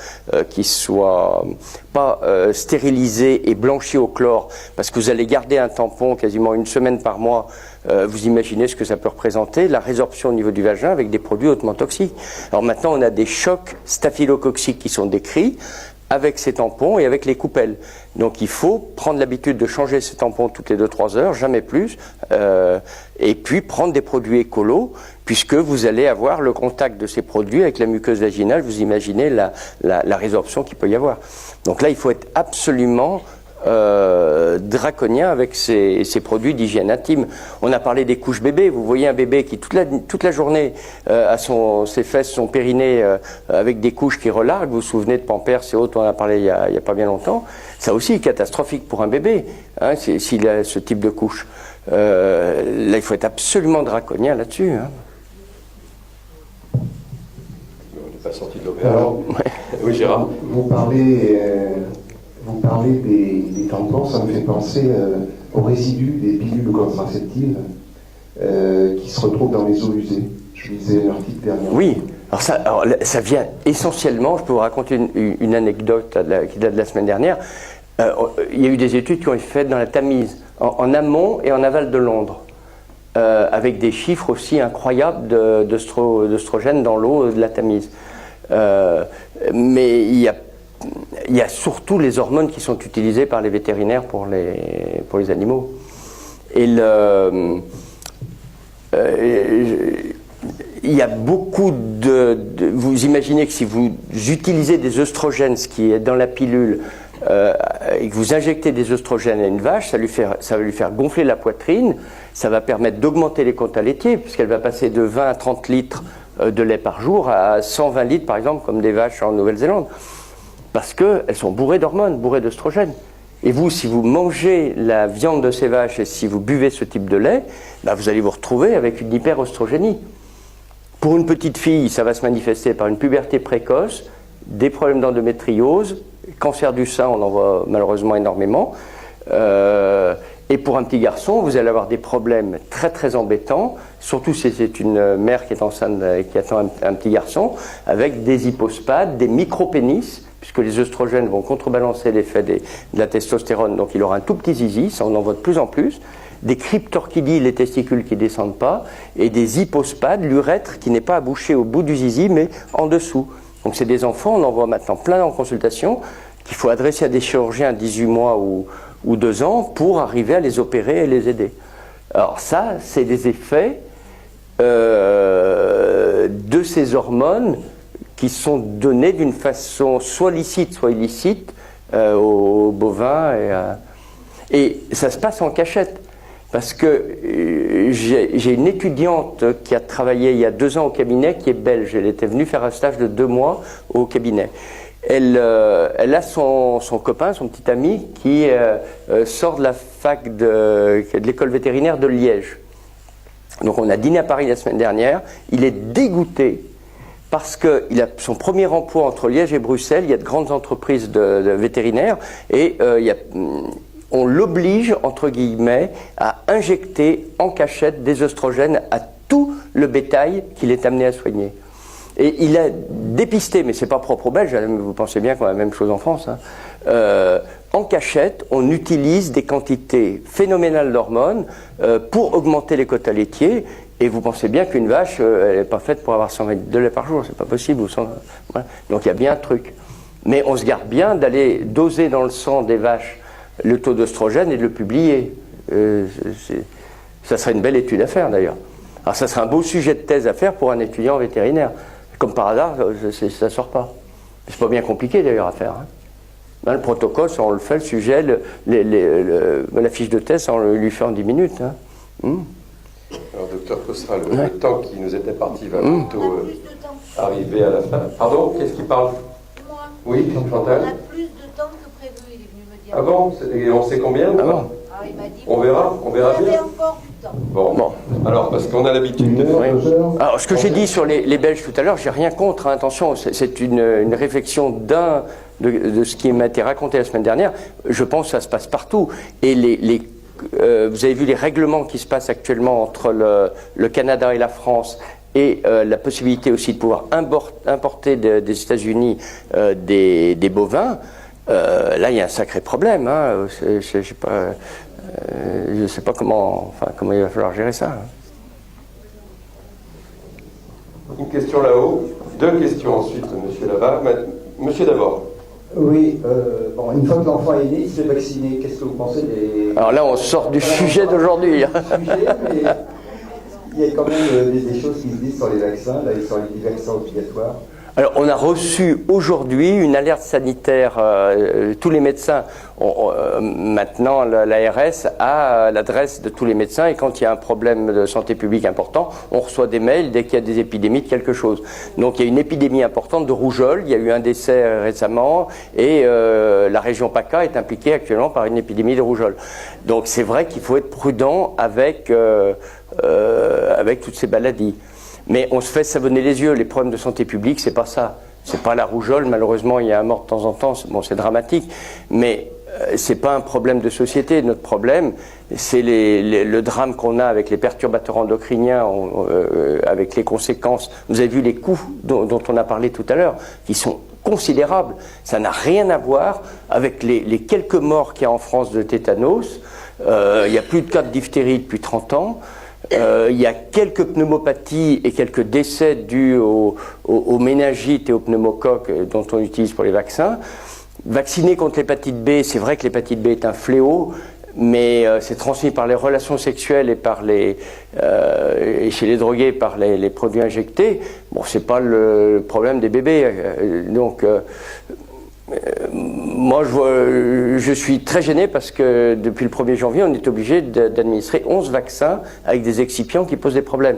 qui soient pas stérilisés et blanchis au chlore, parce que vous allez garder un tampon quasiment une semaine par mois. Vous imaginez ce que ça peut représenter, la résorption au niveau du vagin avec des produits hautement toxiques. Alors maintenant, on a des chocs staphylococciques qui sont décrits avec ces tampons et avec les coupelles. Donc il faut prendre l'habitude de changer ces tampons toutes les 2-3 heures, jamais plus, et puis prendre des produits écolos, puisque vous allez avoir le contact de ces produits avec la muqueuse vaginale, vous imaginez la résorption qu'il peut y avoir. Donc là, il faut être absolument draconien avec ces produits d'hygiène intime. On a parlé des couches bébés. Vous voyez un bébé qui toute la journée a ses fesses, son périnée avec des couches qui relarguent. Vous vous souvenez de Pampers et autres, on en a parlé il y a pas bien longtemps. Ça aussi est catastrophique pour un bébé, hein, s'il a ce type de couche. Là, il faut être absolument draconien là-dessus. Hein. On n'est pas sorti de l'opéra. Oui, Gérard. Vous parlez des tampons, ça me fait penser aux résidus des pilules contraceptives qui se retrouvent dans les eaux usées. Je lisais un article dernièrement. Oui, alors ça vient essentiellement, je peux vous raconter une anecdote qui date de la semaine dernière. Il y a eu des études qui ont été faites dans la Tamise, en amont et en aval de Londres, avec des chiffres aussi incroyables d'œstrogènes dans l'eau de la Tamise. Mais il y a surtout les hormones qui sont utilisées par les vétérinaires pour les animaux. Et il y a beaucoup vous imaginez que si vous utilisez des œstrogènes, ce qui est dans la pilule, et que vous injectez des œstrogènes à une vache, ça va lui faire gonfler la poitrine, ça va permettre d'augmenter les quotas laitiers, puisqu'elle va passer de 20 à 30 litres de lait par jour à 120 litres, par exemple, comme des vaches en Nouvelle-Zélande. Parce qu'elles sont bourrées d'hormones, bourrées d'œstrogènes. Et vous, si vous mangez la viande de ces vaches et si vous buvez ce type de lait, bah vous allez vous retrouver avec une hyperœstrogénie. Pour une petite fille, ça va se manifester par une puberté précoce, des problèmes d'endométriose, cancer du sein, on en voit malheureusement énormément. Et pour un petit garçon, vous allez avoir des problèmes très très embêtants, surtout si c'est une mère qui est enceinte et qui attend un petit garçon, avec des hypospades, des micropénis, puisque les œstrogènes vont contrebalancer l'effet de la testostérone, donc il aura un tout petit zizi, ça on en voit de plus en plus, des cryptorchidis, les testicules qui ne descendent pas, et des hypospades, l'urètre qui n'est pas abouché au bout du zizi, mais en dessous. Donc c'est des enfants, on en voit maintenant plein en consultation, qu'il faut adresser à des chirurgiens à 18 mois ou 2 ans pour arriver à les opérer et les aider. Alors ça, c'est des effets de ces hormones qui sont donnés d'une façon soit licite, soit illicite aux bovins. Et ça se passe en cachette. Parce que j'ai une étudiante qui a travaillé il y a 2 ans au cabinet, qui est belge. Elle était venue faire un stage de 2 mois au cabinet. Elle a son copain, son petit ami, qui sort de la fac de l'école vétérinaire de Liège. Donc on a dîné à Paris la semaine dernière. Il est dégoûté parce qu'il a son premier emploi entre Liège et Bruxelles. Il y a de grandes entreprises de vétérinaires et on l'oblige, entre guillemets, à injecter en cachette des œstrogènes à tout le bétail qu'il est amené à soigner. Et il a dépisté, mais c'est pas propre aux Belges, vous pensez bien qu'on a la même chose en France, hein. En cachette, on utilise des quantités phénoménales d'hormones pour augmenter les quotas laitiers, et vous pensez bien qu'une vache, elle n'est pas faite pour avoir 120 litres de lait par jour, c'est pas possible. Voilà. Donc il y a bien un truc. Mais on se garde bien d'aller doser dans le sang des vaches le taux d'œstrogène et de le publier. Ça serait une belle étude à faire d'ailleurs. Alors ça serait un beau sujet de thèse à faire pour un étudiant vétérinaire. Comme par hasard, ça ne sort pas. C'est pas bien compliqué d'ailleurs à faire. Hein. Dans le protocole, on le fait, le sujet, la fiche de thèse, on lui fait en 10 minutes. Hein. Alors, docteur Cosra, le temps qui nous était parti va bientôt arriver à la fin. Pardon, qu'est-ce qui parle? Moi. Oui, Chantal. On a plus de temps que prévu, il est venu me dire. Ah bon? Et on sait combien? Ah bon? Il m'a dit, on verra bien. Il y encore du temps. Bon. Alors, parce qu'on a l'habitude de... Oui. Alors, ce que j'ai dit sur les Belges tout à l'heure, j'ai rien contre, hein, attention, c'est une réflexion de ce qui m'a été raconté la semaine dernière. Je pense que ça se passe partout. Et vous avez vu les règlements qui se passent actuellement entre le Canada et la France, et la possibilité aussi de pouvoir importer des États-Unis des bovins. Là, il y a un sacré problème. Hein. Je ne sais pas comment il va falloir gérer ça. Hein. Une question là-haut, 2 questions ensuite, monsieur là-bas. Monsieur d'abord. Oui, une fois que l'enfant est né, il se fait vacciner. Qu'est-ce que vous pensez des... Alors là, on sort du sujet d'aujourd'hui. Il y a quand même des choses qui se disent sur les vaccins, là, sur les vaccins obligatoires. Alors, on a reçu aujourd'hui une alerte sanitaire. Tous les médecins, maintenant, l'ARS a l'adresse de tous les médecins, et quand il y a un problème de santé publique important, on reçoit des mails dès qu'il y a des épidémies de quelque chose. Donc, il y a une épidémie importante de rougeole. Il y a eu un décès récemment, et la région PACA est impliquée actuellement par une épidémie de rougeole. Donc, c'est vrai qu'il faut être prudent avec toutes ces maladies. Mais on se fait savonner les yeux. Les problèmes de santé publique, c'est pas ça. C'est pas la rougeole. Malheureusement, il y a un mort de temps en temps. Bon, c'est dramatique. Mais c'est pas un problème de société. Notre problème, c'est le drame qu'on a avec les perturbateurs endocriniens, avec les conséquences. Vous avez vu les coûts dont on a parlé tout à l'heure, qui sont considérables. Ça n'a rien à voir avec les quelques morts qu'il y a en France de tétanos. Il n'y a plus de cas de diphtérie depuis 30 ans. Il y a quelques pneumopathies et quelques décès dus aux méningites et aux pneumocoques dont on utilise pour les vaccins. Vacciner contre l'hépatite B, c'est vrai que l'hépatite B est un fléau, mais c'est transmis par les relations sexuelles et et chez les drogués par les produits injectés. Bon, c'est pas le problème des bébés. Donc, Moi, je suis très gêné parce que depuis le 1er janvier, on est obligé d'administrer 11 vaccins avec des excipients qui posent des problèmes.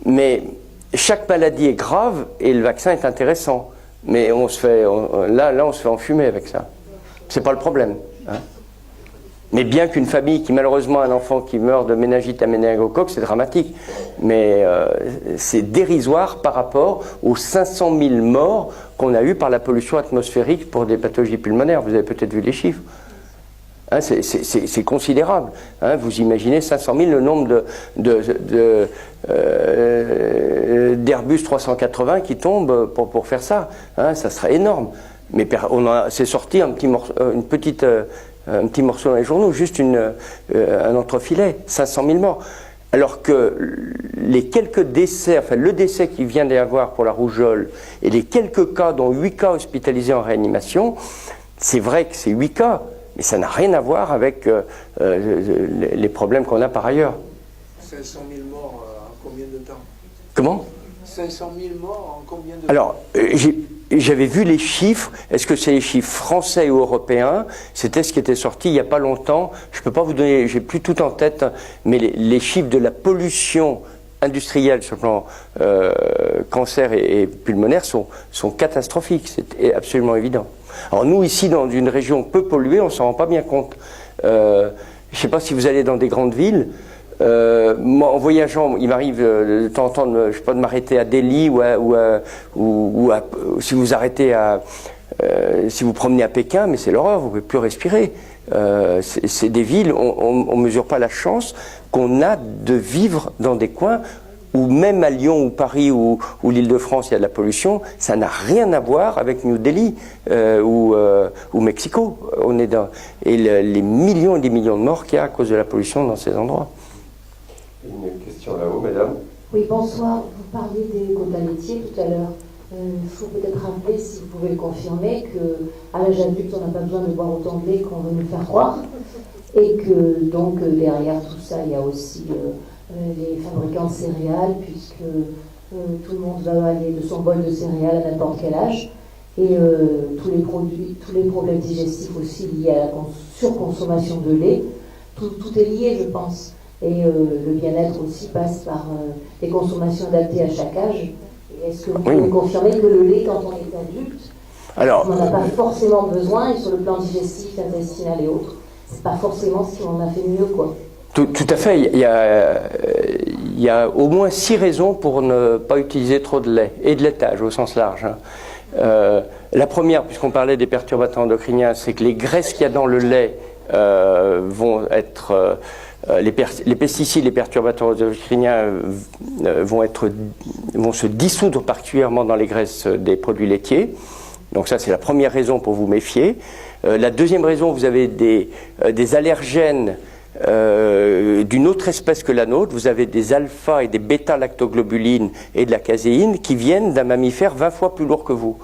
Mais chaque maladie est grave et le vaccin est intéressant. Mais on se fait enfumer avec ça. C'est pas le problème. Hein. Mais bien qu'une famille qui malheureusement a un enfant qui meurt de méningite à méningocoque, c'est dramatique. Mais c'est dérisoire par rapport aux 500 000 morts qu'on a eu par la pollution atmosphérique pour des pathologies pulmonaires. Vous avez peut-être vu les chiffres. Hein, c'est considérable. Hein, vous imaginez 500 000, le nombre d'Airbus 380 qui tombent pour faire ça. Hein, ça serait énorme. Mais c'est sorti un petit morceau dans les journaux, juste un entrefilet, 500 000 morts. Alors que les quelques décès, enfin le décès qui vient d'y avoir pour la rougeole et les quelques cas, dont 8 cas hospitalisés en réanimation, c'est vrai que c'est 8 cas, mais ça n'a rien à voir avec les problèmes qu'on a par ailleurs. 500 000 morts en combien de temps? Comment? 500 000 morts en combien de temps? Alors, j'avais vu les chiffres. Est-ce que c'est les chiffres français ou européens? C'était ce qui était sorti il n'y a pas longtemps. Je ne peux pas vous donner, j'ai plus tout en tête, mais les chiffres de la pollution industrielle sur le plan cancer et pulmonaire sont catastrophiques. C'est absolument évident. Alors nous, ici, dans une région peu polluée, on ne s'en rend pas bien compte. Je ne sais pas si vous allez dans des grandes villes. Moi, en voyageant, il m'arrive de temps en temps, je sais pas, de m'arrêter à Delhi ou si vous arrêtez si vous promenez à Pékin, mais c'est l'horreur, vous ne pouvez plus respirer. C'est des villes, on mesure pas la chance qu'on a de vivre dans des coins où même à Lyon ou Paris ou l'Île-de-France il y a de la pollution, ça n'a rien à voir avec New Delhi ou Mexico. Et les millions et des millions de morts qu'il y a à cause de la pollution dans ces endroits. Une question là-haut, madame. Oui, bonsoir. Vous parliez des quotas laitiers tout à l'heure. Il faut peut-être rappeler, si vous pouvez le confirmer, qu'à l'âge adulte, on n'a pas besoin de boire autant de lait qu'on veut nous faire croire. Et que donc derrière tout ça, il y a aussi les fabricants de céréales, puisque tout le monde va aller de son bol de céréales à n'importe quel âge. Et tous les problèmes digestifs aussi liés à la surconsommation de lait. Tout est lié, je pense. Et le bien-être aussi passe par des consommations adaptées à chaque âge. Est-ce que vous pouvez confirmer que le lait, quand on est adulte, on n'en a pas forcément besoin, et sur le plan digestif, intestinal et autres, c'est pas forcément ce qu'on a fait mieux, quoi. Tout à fait. Il y a au moins 6 raisons pour ne pas utiliser trop de lait, et de laitage au sens large. Hein. La première, puisqu'on parlait des perturbateurs endocriniens, c'est que les graisses qu'il y a dans le lait vont être... les pesticides, les perturbateurs endocriniens vont se dissoudre particulièrement dans les graisses des produits laitiers. Donc ça, c'est la première raison pour vous méfier. La deuxième raison, vous avez des allergènes d'une autre espèce que la nôtre. Vous avez des alpha et des bêta-lactoglobulines et de la caséine qui viennent d'un mammifère 20 fois plus lourd que vous.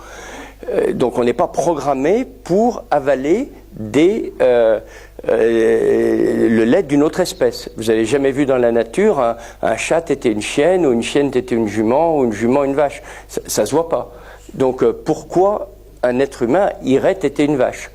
Donc on n'est pas programmé pour avaler le lait d'une autre espèce. Vous n'avez jamais vu dans la nature un chat téter une chienne, ou une chienne téter une jument, ou une jument une vache. Ça se voit pas. Donc pourquoi un être humain irait téter une vache?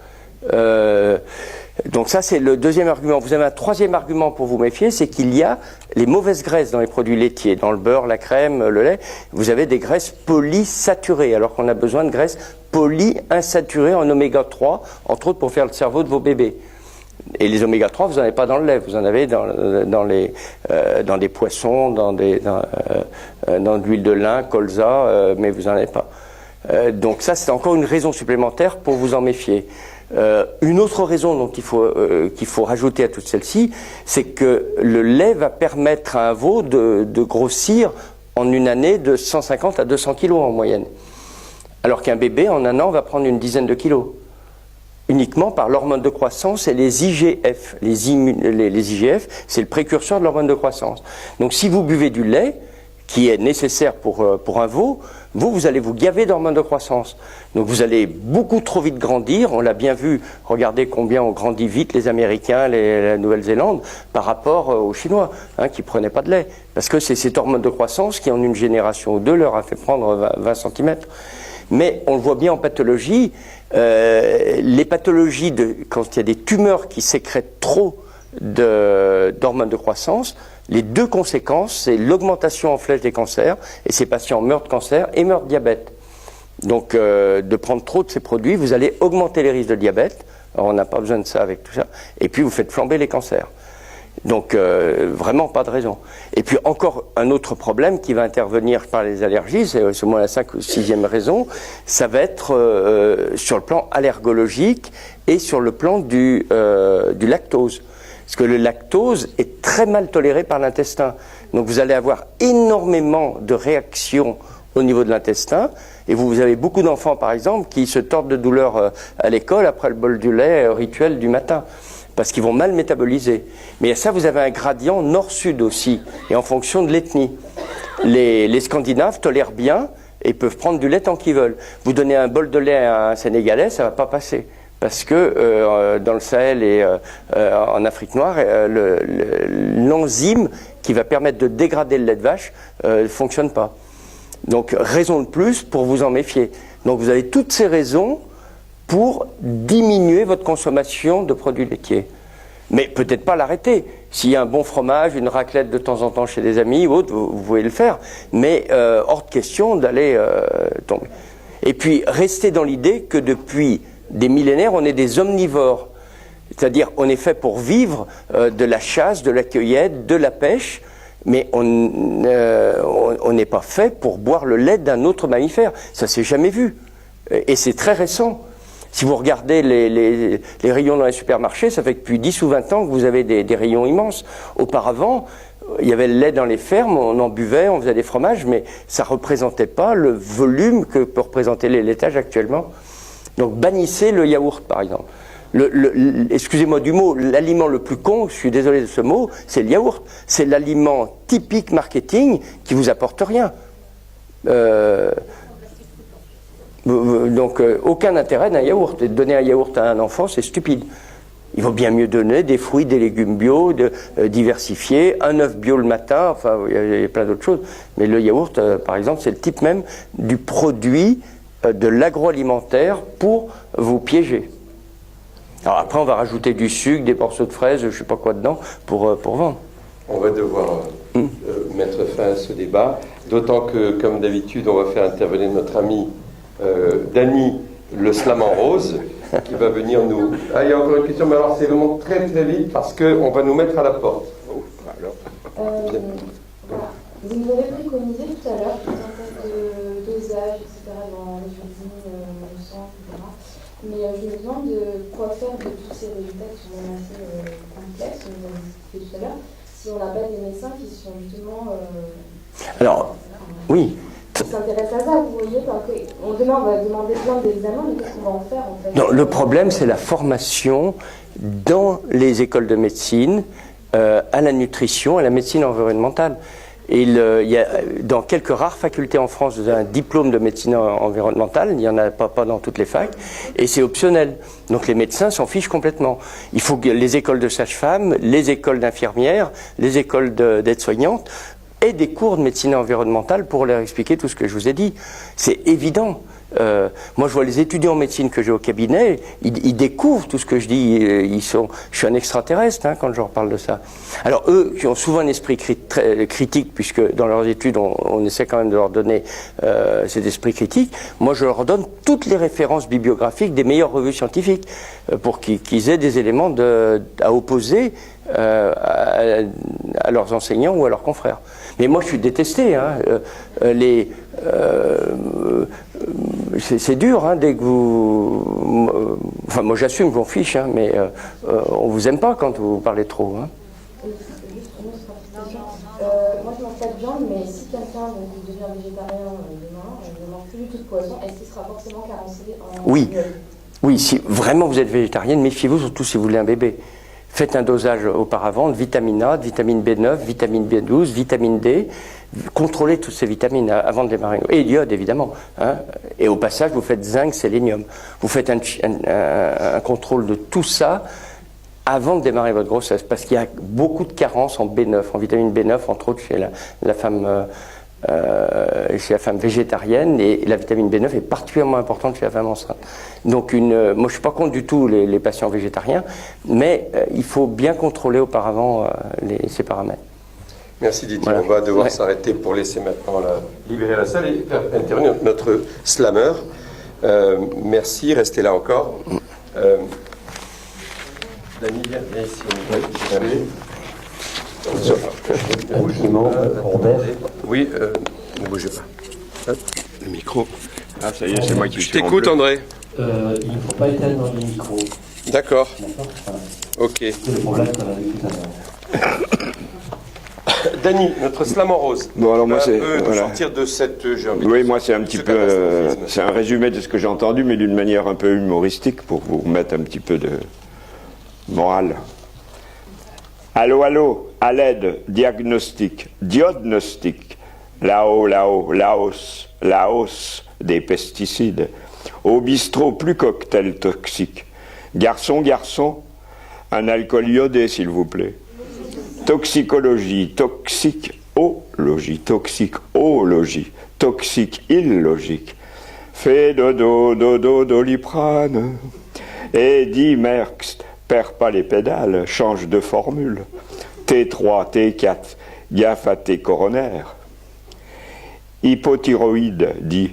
Donc ça, c'est le deuxième argument. Vous avez un troisième argument pour vous méfier, c'est qu'il y a les mauvaises graisses dans les produits laitiers, dans le beurre, la crème, le lait. Vous avez des graisses polysaturées, alors qu'on a besoin de graisses polyinsaturées en oméga 3, entre autres pour faire le cerveau de vos bébés. Et les oméga 3, vous n'en avez pas dans le lait, vous en avez dans des poissons, dans de l'huile de lin, colza, mais vous n'en avez pas. Donc ça, c'est encore une raison supplémentaire pour vous en méfier. Une autre raison qu'il faut rajouter à toutes celles-ci, c'est que le lait va permettre à un veau de grossir en une année de 150 à 200 kilos en moyenne. Alors qu'un bébé, en un an, va prendre une dizaine de kilos. Uniquement par l'hormone de croissance et les IGF. Les IGF, c'est le précurseur de l'hormone de croissance. Donc si vous buvez du lait, qui est nécessaire pour un veau, vous allez vous gaver d'hormones de croissance. Donc vous allez beaucoup trop vite grandir. On l'a bien vu, regardez combien ont grandi vite les Américains, la Nouvelle-Zélande, par rapport aux Chinois, qui ne prenaient pas de lait. Parce que c'est cette hormone de croissance qui, en une génération ou deux, leur a fait prendre 20 cm. Mais on le voit bien en pathologie, les pathologies, quand il y a des tumeurs qui sécrètent trop d'hormones de croissance, les deux conséquences, c'est l'augmentation en flèche des cancers, et ces patients meurent de cancer et meurent de diabète. Donc de prendre trop de ces produits, vous allez augmenter les risques de diabète. Alors, on n'a pas besoin de ça avec tout ça. Et puis vous faites flamber les cancers. Donc vraiment pas de raison. Et puis encore un autre problème qui va intervenir par les allergies, c'est au moins la 5e ou 6e raison, ça va être sur le plan allergologique et sur le plan du lactose. Parce que le lactose est très mal toléré par l'intestin. Donc vous allez avoir énormément de réactions au niveau de l'intestin. Et vous avez beaucoup d'enfants, par exemple, qui se tordent de douleur à l'école après le bol du lait rituel du matin, parce qu'ils vont mal métaboliser. Mais à ça, vous avez un gradient nord-sud aussi, et en fonction de l'ethnie. Les Scandinaves tolèrent bien et peuvent prendre du lait tant qu'ils veulent. Vous donnez un bol de lait à un Sénégalais, ça ne va pas passer. Parce que dans le Sahel et en Afrique noire, l'enzyme qui va permettre de dégrader le lait de vache ne fonctionne pas. Donc, raison de plus pour vous en méfier. Donc, vous avez toutes ces raisons pour diminuer votre consommation de produits laitiers. Mais peut-être pas l'arrêter. S'il y a un bon fromage, une raclette de temps en temps chez des amis ou autre, vous pouvez le faire. Mais hors de question d'aller tomber. Et puis, restez dans l'idée que depuis des millénaires, on est des omnivores. C'est-à-dire, on est fait pour vivre de la chasse, de la cueillette, de la pêche. Mais on n'est pas fait pour boire le lait d'un autre mammifère. Ça s'est jamais vu. Et c'est très récent. Si vous regardez les rayons dans les supermarchés, ça fait que depuis 10 ou 20 ans que vous avez des rayons immenses. Auparavant, il y avait le lait dans les fermes, on en buvait, on faisait des fromages, mais ça ne représentait pas le volume que peut représenter les laitages actuellement. Donc bannissez le yaourt, par exemple. Excusez-moi du mot, l'aliment le plus con, je suis désolé de ce mot, c'est le yaourt. C'est l'aliment typique marketing qui vous apporte rien. Donc aucun intérêt d'un yaourt. Et de donner un yaourt à un enfant, c'est stupide. Il vaut bien mieux donner des fruits, des légumes bio, diversifiés, un œuf bio le matin, enfin il y a plein d'autres choses. Mais le yaourt, par exemple, c'est le type même du produit de l'agroalimentaire pour vous piéger. Alors après, on va rajouter du sucre, des morceaux de fraises, je ne sais pas quoi dedans, pour vendre. On va devoir mettre fin à ce débat, d'autant que, comme d'habitude, on va faire intervenir notre ami Dany, le slam en rose, qui va venir nous... Ah, il y a encore une question, mais alors c'est vraiment très très vite, parce qu'on va nous mettre à la porte. Voilà. Vous nous avez préconisé tout à l'heure tout un tas de dosages, etc., dans les cuisines, le sang, etc. Mais je me demande quoi faire de tous ces résultats qui sont assez complexes, comme vous avez expliqué tout à l'heure, si on n'a pas des médecins qui sont justement... Alors, oui. Qui s'intéressent à ça, vous voyez, parce qu'on on va demander plein d'examens, mais qu'est-ce qu'on va en faire en fait? Non, le problème, c'est la formation dans les écoles de médecine, à la nutrition, à la médecine environnementale. Et il y a, dans quelques rares facultés en France, vous avez un diplôme de médecine environnementale, il n'y en a pas dans toutes les facs, et c'est optionnel. Donc les médecins s'en fichent complètement. Il faut que les écoles de sages-femmes, les écoles d'infirmières, les écoles d'aides-soignantes aient des cours de médecine environnementale pour leur expliquer tout ce que je vous ai dit. C'est évident. Moi, je vois les étudiants en médecine que j'ai au cabinet, ils découvrent tout ce que je dis. Je suis un extraterrestre quand je leur parle de ça. Alors eux, qui ont souvent un esprit très critique, puisque dans leurs études, on essaie quand même de leur donner cet esprit critique. Moi, je leur donne toutes les références bibliographiques des meilleures revues scientifiques pour qu'ils aient des éléments à opposer à leurs enseignants ou à leurs confrères. Mais moi, je suis détesté. C'est dur, dès que vous... Enfin, moi, j'assume qu'on fiche, mais on vous aime pas quand vous parlez trop. Moi, je mange pas de viande, mais si quelqu'un devient végétarien demain, ne mange plus du tout de poisson, est-ce qu'il sera forcément carencé en... Oui, si vraiment vous êtes végétarienne, méfiez-vous, surtout si vous voulez un bébé. Faites un dosage auparavant de vitamine A, de vitamine B9, vitamine B12, vitamine D. Contrôlez toutes ces vitamines avant de démarrer. Et iode, évidemment. Et au passage, vous faites zinc, sélénium. Vous faites un contrôle de tout ça avant de démarrer votre grossesse. Parce qu'il y a beaucoup de carences en B9, en vitamine B9, entre autres chez la femme chez la femme végétarienne, et la vitamine B9 est particulièrement importante chez la femme enceinte. Donc moi je ne suis pas contre du tout les patients végétariens, mais il faut bien contrôler auparavant ces paramètres. Merci Didier, Voilà. on va devoir s'arrêter pour laisser maintenant libérer la salle et faire intervenir notre slammer. Merci, restez là encore. Dany, viens ici, Oui, ne bougez pas. Hop, le micro. Ah, ça y est, c'est moi qui Je t'écoute, André. Il ne faut pas éteindre les micros. D'accord. Ok. C'est le problème qu'on a vu tout à l'heure. Dany, notre slam en rose. Bon, alors moi, c'est. Nous Voilà. sortir de cette. Oui, moi, c'est un petit peu. C'est un résumé de ce que j'ai entendu, mais d'une manière un peu humoristique pour vous remettre un petit peu de morale. Allô, allô, à l'aide, diagnostic, diagnostic, là-haut, là-haut, la hausse des pesticides. Au bistrot, plus cocktail toxique. Garçon, garçon, un alcool iodé, s'il vous plaît. Toxicologie, toxicologie, toxicologie, toxique illogique. Fais dodo, dodo, doliprane. Et dit Merckx, perds pas les pédales, change de formule. T3, T4, gaffe à tes coronaires. Hypothyroïde, dit.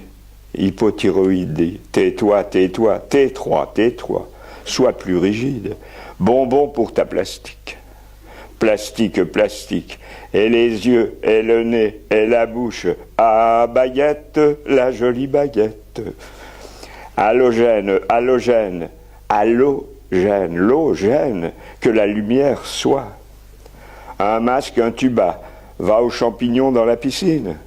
Hypothyroïde, dit. Tais-toi, tais-toi, T3, T3. Sois plus rigide. Bonbon pour ta plastique. Plastique, plastique. Et les yeux, et le nez, et la bouche. Ah, baguette, la jolie baguette. Halogène, halogène, halogène, l'ogène, que la lumière soit. Un masque, un tuba, va aux champignons dans la piscine.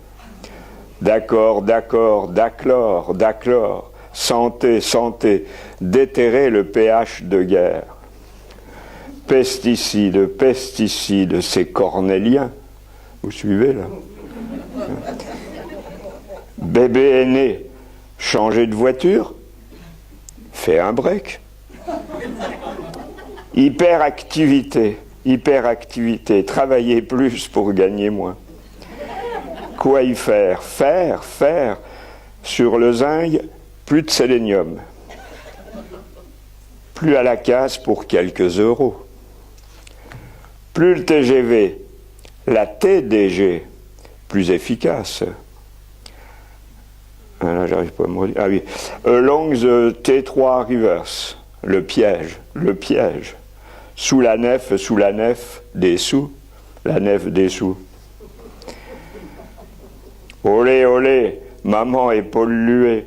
D'accord, d'accord, d'aclore, d'aclore, santé, santé, déterrer le pH de guerre. Pesticides, pesticides, c'est cornélien. Vous suivez là? Bébé est né, changer de voiture, fais un break. Hyperactivité, hyperactivité, travailler plus pour gagner moins. Quoi y faire? Faire, sur le zinc, plus de sélénium. Plus à la casse pour quelques euros. Plus le TGV, la TDG, plus efficace. Ah là, j'arrive pas à me redire. Ah oui. Longs T3 reverse, le piège, le piège. Sous la nef, des sous, la nef des sous. Olé, olé, maman est polluée.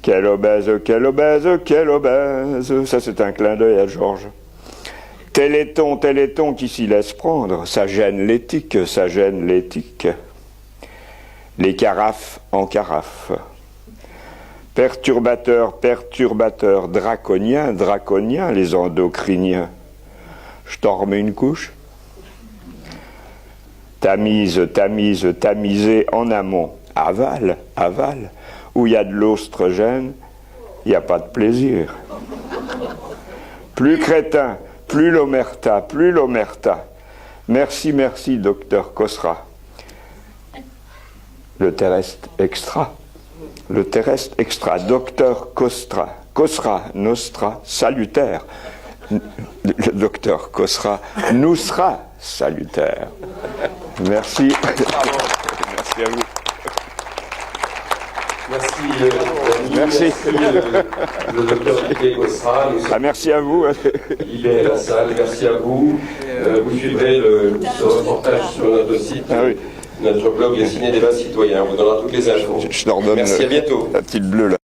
Quelle obèse, quelle obèse, quelle obèse. Ça, c'est un clin d'œil à Georges. Téléthon, téléthon qui s'y laisse prendre. Ça gêne l'éthique, ça gêne l'éthique. Les carafes en carafe. Perturbateurs, perturbateurs, draconiens, draconiens, les endocriniens. Je t'en remets une couche. Tamise, tamise, tamiser en amont. Aval, aval. Où il y a de l'oestrogène, il n'y a pas de plaisir. Plus crétin, plus l'omerta, plus l'omerta. Merci, merci, docteur Khosra. Le terrestre extra. Le terrestre extra. Docteur Khosra. Khosra, nostra, salutaire. Le docteur Khosra nous sera salutaire. Merci. Merci à vous. Merci, merci. Le docteur Didier Khosra. Merci à vous. Libérez la salle, merci à vous. Vous suivrez ce reportage sur notre site. Ah oui. Notre blog Le Ciné Débat Citoyen. On vous donnera toutes les infos. Je leur donne merci, à bientôt. La petite bleue là.